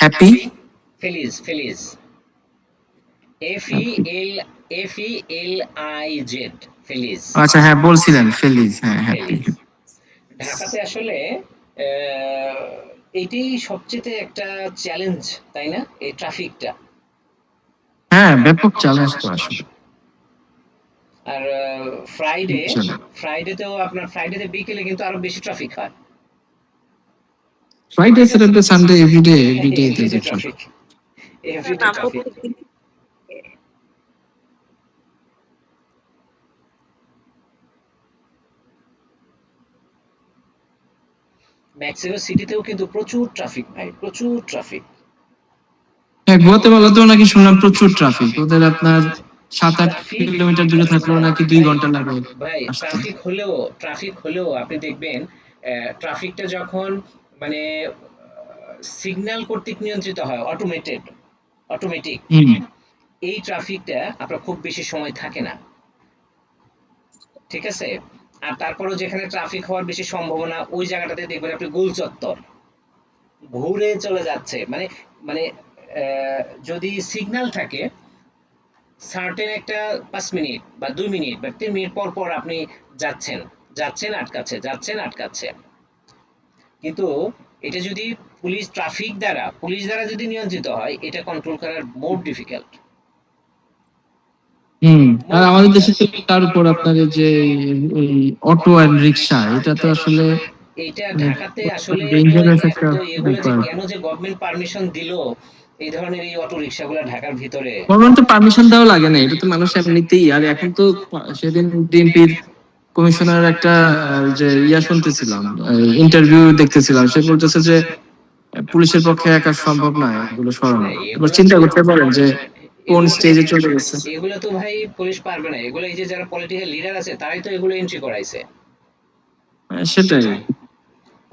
হ্যাপি। ফেলিজ, ফেলিজ, F E L, F E L I Z, ফেলিজ। আচ্ছা হ্যাঁ বলছিলেন ফেলিজ, হ্যাঁ হ্যাপি। ফেলিজ ঢাকাতে আসলে আহ, এইটাই সবচেয়ে একটা চ্যালেঞ্জ, তাই না, এই ট্রাফিকটা। হ্যাঁ ব্যাপক চ্যালেঞ্জ তো আসলে। আর ফ্রাইডে, চলো, ফ্রাইডেতেও আপনার ফ্রাইডেতে বিকেলে কিন্তু আরো বেশি ট্রাফিক হয়। Friday Saturday Sunday everyday everyday there's a traffic. Traffic, everyday না ট্রাফিক। প্রত্যেকদিন। মেক্সিকো সিটিতেও কিন্তু প্রচুর ট্রাফিক ভাই, প্রচুর ট্রাফিক। হ্যাঁ গুয়াতেমালাতেও নাকি শুনলাম প্রচুর ট্রাফিক, ওদের আপনার 7-8 ট্রাফিক কিলোমিটার দূরে থাকলেও নাকি 2 ঘন্টা লাগে ভাই, আসতে। ট্রাফিক হলেও আপনি দেখবেন ট্রাফিকটা যখন মানে সিগন্যাল কর্তৃক নিয়ন্ত্রিত হয়, অটোমেটিক, হুম এই ট্রাফিকটা আপনার খুব বেশি সময় থাকে না, ঠিক আছে। আর তারপরেও যেখানে ট্রাফিক হওয়ার বেশি সম্ভাবনা, ওই জায়গাটাতে দেখবেন আপনি গোল চত্বর ঘুরে চলে যাচ্ছে, মানে মানে যদি সিগন্যাল থাকে সার্টেন একটা 5 মিনিট বা 2 মিনিট বা 3 মিনিট পর পর আপনি যাচ্ছেন, আটকাচ্ছে। কিন্তু এটা যদি পুলিশ দ্বারা যদি নিয়ন্ত্রিত হয়, এটা কন্ট্রোল করার মোর ডিফিকাল্ট, হুম। আর মোর আমাদের দেশে তো তার উপর আপনার এই যে এই অটো এন্ড রিক্সা, এটা তো আসলে এইটা মানে ঢাকাতে আসলে ডেঞ্জারাস একটা এত এগুলো যে ব্যাপার। কেন যে গভর্নমেন্ট পারমিশন দিল এই ধরনের এই অটো রিক্সাগুলো ঢাকার ভিতরে। গভর্নমেন্ট তো পারমিশন দেওয়া লাগে না, এটা তো মানুষ এমনিতেই। আর এখন তো সেদিন ডিএমপির কমিশনার একটা যে শুনতেছিলাম, ইন্টারভিউ দেখতেছিলাম, সে বলতেছে যে পুলিশের পক্ষে একা সম্ভব নয় এগুলো না, সরানো। এবার এগুলো চিন্তা তো করতে পারেন যে কোন এগুলো তো স্টেজে চলে গেছে। এগুলো তো ভাই পুলিশ পারবে না, এগুলো এই যে যারা পলিটিক্যাল লিডার আছে তারাই তো এগুলো এন্ট্রি করাইছে। সেটাই।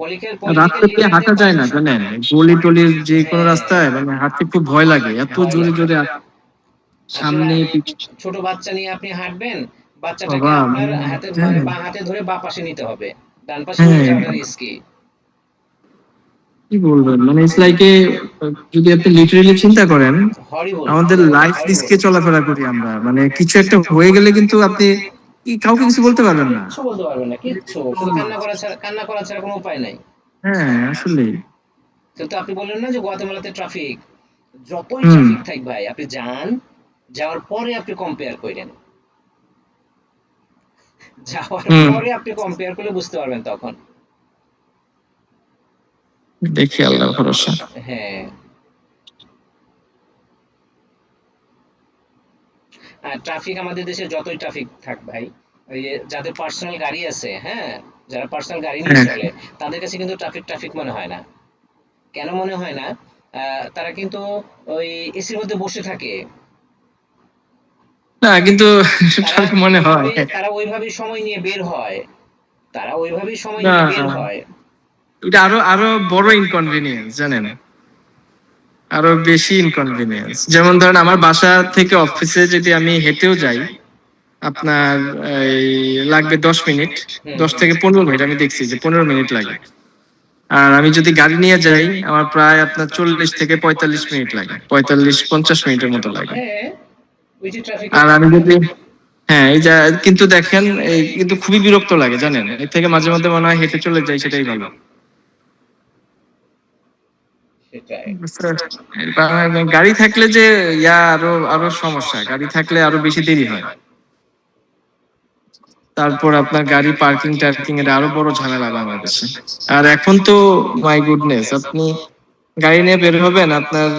পলিটিক্যাল রাস্তা দিয়ে লিডারদের হাঁটা যায় কথা না জানেন, গলি টলির যে কোনো হ্যাঁ, রাস্তায় মানে হাঁটতে খুব ভয় লাগে, এত ভয় জোরে লাগে। জোরে আসলে সামনে পিছনে। ছোট বাচ্চা নিয়ে আপনি হাঁটবেন, বাচ্চাটাকে বাবা আপনার মানে হাতে হ্যাঁ বাঁ হাতে ধরে বাঁ পাশে নিতে হবে, ডান পাশে নিয়ে হ্যাঁ, যাওয়াটা রিস্কি। কি বলবেন, মানে ইটস লাইক এ, যদি আপনি লিটারেলি চিন্তা করেন, হরিবল, আমাদের লাইফ রিস্কে চলাফেরা করি আমরা, মানে কিছু একটা হয়ে গেলে কিন্তু আপনি কাউকে কিছু বলতে পারবেন না। কিচ্ছু বলতে পারবেন না, কিচ্ছু, কান্না করা ছাড়া কোনো উপায় নাই। হ্যাঁ আসলে। কিন্তু আপনি বললেন না যে গুয়াতেমালাতে ট্রাফিক, যতই হুম ট্রাফিক থাক ভাই, আপনি যাওয়ার পরে আপনি কম্পেয়ার করেন, যাওয়ার হুম। পরে আপনি কম্পেয়ার করলে বুঝতে পারবেন তখন। দেখি আল্লাহ ভরসা। হ্যাঁ, আর ট্রাফিক আমাদের দেশে যতই ট্রাফিক থাক ভাই, ওই যে যাদের পার্সোনাল গাড়ি আছে, হ্যাঁ, যারা পার্সোনাল গাড়ি নিয়ে হ্যাঁ চলে, তাদের কাছে কিন্তু ট্রাফিক মনে হয় না। কেন মনে হয় না? তারা কিন্তু ওই এসির মধ্যে বসে থাকে, না কিন্তু তারা তাদের মনে হয় ওইভাবেই সময় নিয়ে বের হয়, না, এটা আরো আরো বড় ইনকনভিনিয়েন্স জানেন, আরো বেশি ইনকনভিনিয়েন্স। যেমন ধরেন আমার বাসা থেকে অফিসে যদি আমি হেঁটেও যাই, আপনার এই লাগবে 10 মিনিট, হুম 10 থেকে 15 মিনিট, আমি দেখছি যে 15 মিনিট লাগে। আর আমি যদি গাড়ি নিয়ে যাই আমার প্রায় আপনার 40 থেকে 45 মিনিট লাগে, 45-50 মিনিটের মতো লাগে। হ্যাঁ, ওই যে ট্রাফিকের আর আমি কারণে। যদি হ্যাঁ এই যা, কিন্তু দেখেন এই কিন্তু খুবই বিরক্ত লাগে জানেন, এর থেকে মাঝে মধ্যে মনে হয় হেঁটে চলে যাই, সেটাই ভালো। সেটাই। বুঝতে পারছেন? গাড়ি থাকলে যে আরো আরো সমস্যা, গাড়ি থাকলে আরো বেশি দেরি হয়। তারপর আপনার গাড়ি পার্কিং টার্কিং এর আরো বড় ঝামেলা বাংলাদেশে। আর এখন তো মাই গুডনেস, আপনি গাড়ি নিয়ে বের হবেন, আপনার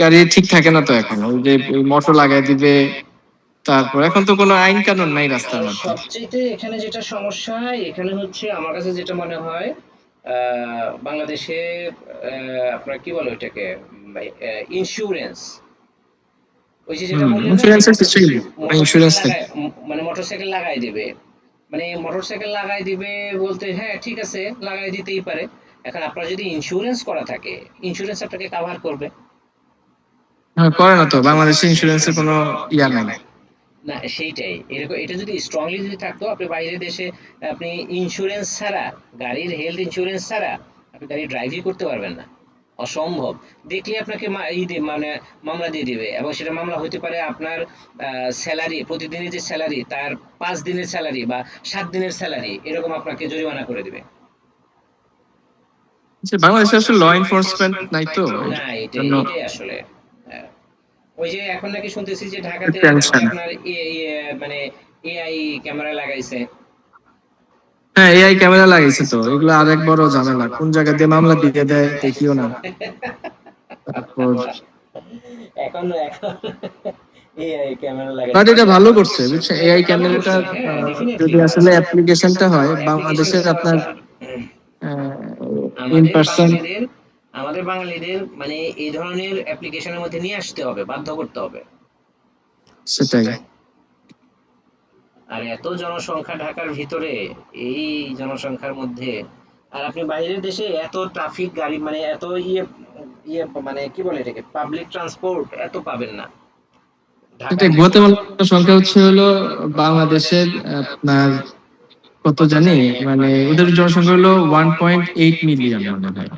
গাড়ি ঠিক থাকে না তো এখন, ওই যে মোটর লাগাই দিবে। তারপর এখন তো কোনো আইন কানুন নাই রাস্তার মধ্যে। সবচেয়ে এখানে যেটা সমস্যা, এখানে হচ্ছে আমার কাছে যেটা মনে হয়, বাংলাদেশে আপনার কি বলে ওইটাকে, ইন্স্যুরেন্স, ওই যে যেটা বললেন না যে ইন্স্যুরেন্সের কিছুই নেই, মোটরসাইকেল ইন্স্যুরেন্স নেই। লাগায়, মানে মোটরসাইকেল লাগাই দিবে, মানে মোটরসাইকেল লাগাই দিবে বলতে হ্যাঁ ঠিক আছে লাগাই দিতেই পারে। এখন আপনার যদি ইন্স্যুরেন্স করা থাকে, ইন্স্যুরেন্স আপনাকে কাভার করবে। হ্যাঁ করে না তো, বাংলাদেশে ইন্স্যুরেন্সের কোনো ইয়া নাই। না সেইটাই, এরকম এটা যদি স্ট্রংলি যদি থাকতো, আপনি বাইরের দেশে আপনি ইন্স্যুরেন্স ছাড়া, গাড়ির হেলথ ইন্স্যুরেন্স ছাড়া আপনি গাড়ি ড্রাইভই করতে পারবেন না, অসম্ভব। দেখলে আপনাকে মানে মামলা দিয়ে দিবে, এবং সেটা মামলা হতে পারে আপনার স্যালারি, প্রতিদিনের যে স্যালারি তার 5 দিনের স্যালারি বা 7 দিনের স্যালারি, এরকম আপনাকে জরিমানা করে দিবে। যে বাংলাদেশে আসলে ল এনফোর্সমেন্ট নাই তো, না, এর জন্য এটাই আসলে আহ, ওই যে এখন নাকি শুনতেছি যে ঢাকাতে নাকি টেনশন। আপনার মানে এআই ক্যামেরা লাগাইছে। হ্যাঁ, এআই ক্যামেরা লাগাইছে তো, এগুলো আরেক বড় ঝামেলা, কোন জায়গা দিয়ে মামলা দিয়ে দেয় দেখিও না। তারপর এখন এখন এআই ক্যামেরা বাট লাগাইছে। এটা ভালো করছে বুঝছেন, এআই ভালো ক্যামেরাটা করছে, হ্যাঁ, যদি ডেফিনেটলি আসলে অ্যাপ্লিকেশনটা হয় অ্যাপ্লিকেশনটা বাংলাদেশের আপনার দরকার। ইন আমাদের পার্সন। বাঙালিদের আমাদের বাঙালিদের মানে এই ধরনের অ্যাপ্লিকেশনের মধ্যে নিয়ে আসতে হবে, বাধ্য করতে হবে। সেটাই। আর এত জনসংখ্যা ঢাকার ভিতরে, এই জনসংখ্যার মধ্যে, আর আপনি বাইরের দেশে এত ট্রাফিক গাড়ি, মানে এত মানে কি বলে এটাকে, পাবলিক ট্রান্সপোর্ট এত পাবেন না সেটাই, ঢাকাতে। গুয়াতেমালার সংখ্যা হচ্ছে হলো বাংলাদেশের আপনার কত জানি, মানে ওদের জনসংখ্যা হলো 1.8 মিলিয়ন মনে হয়।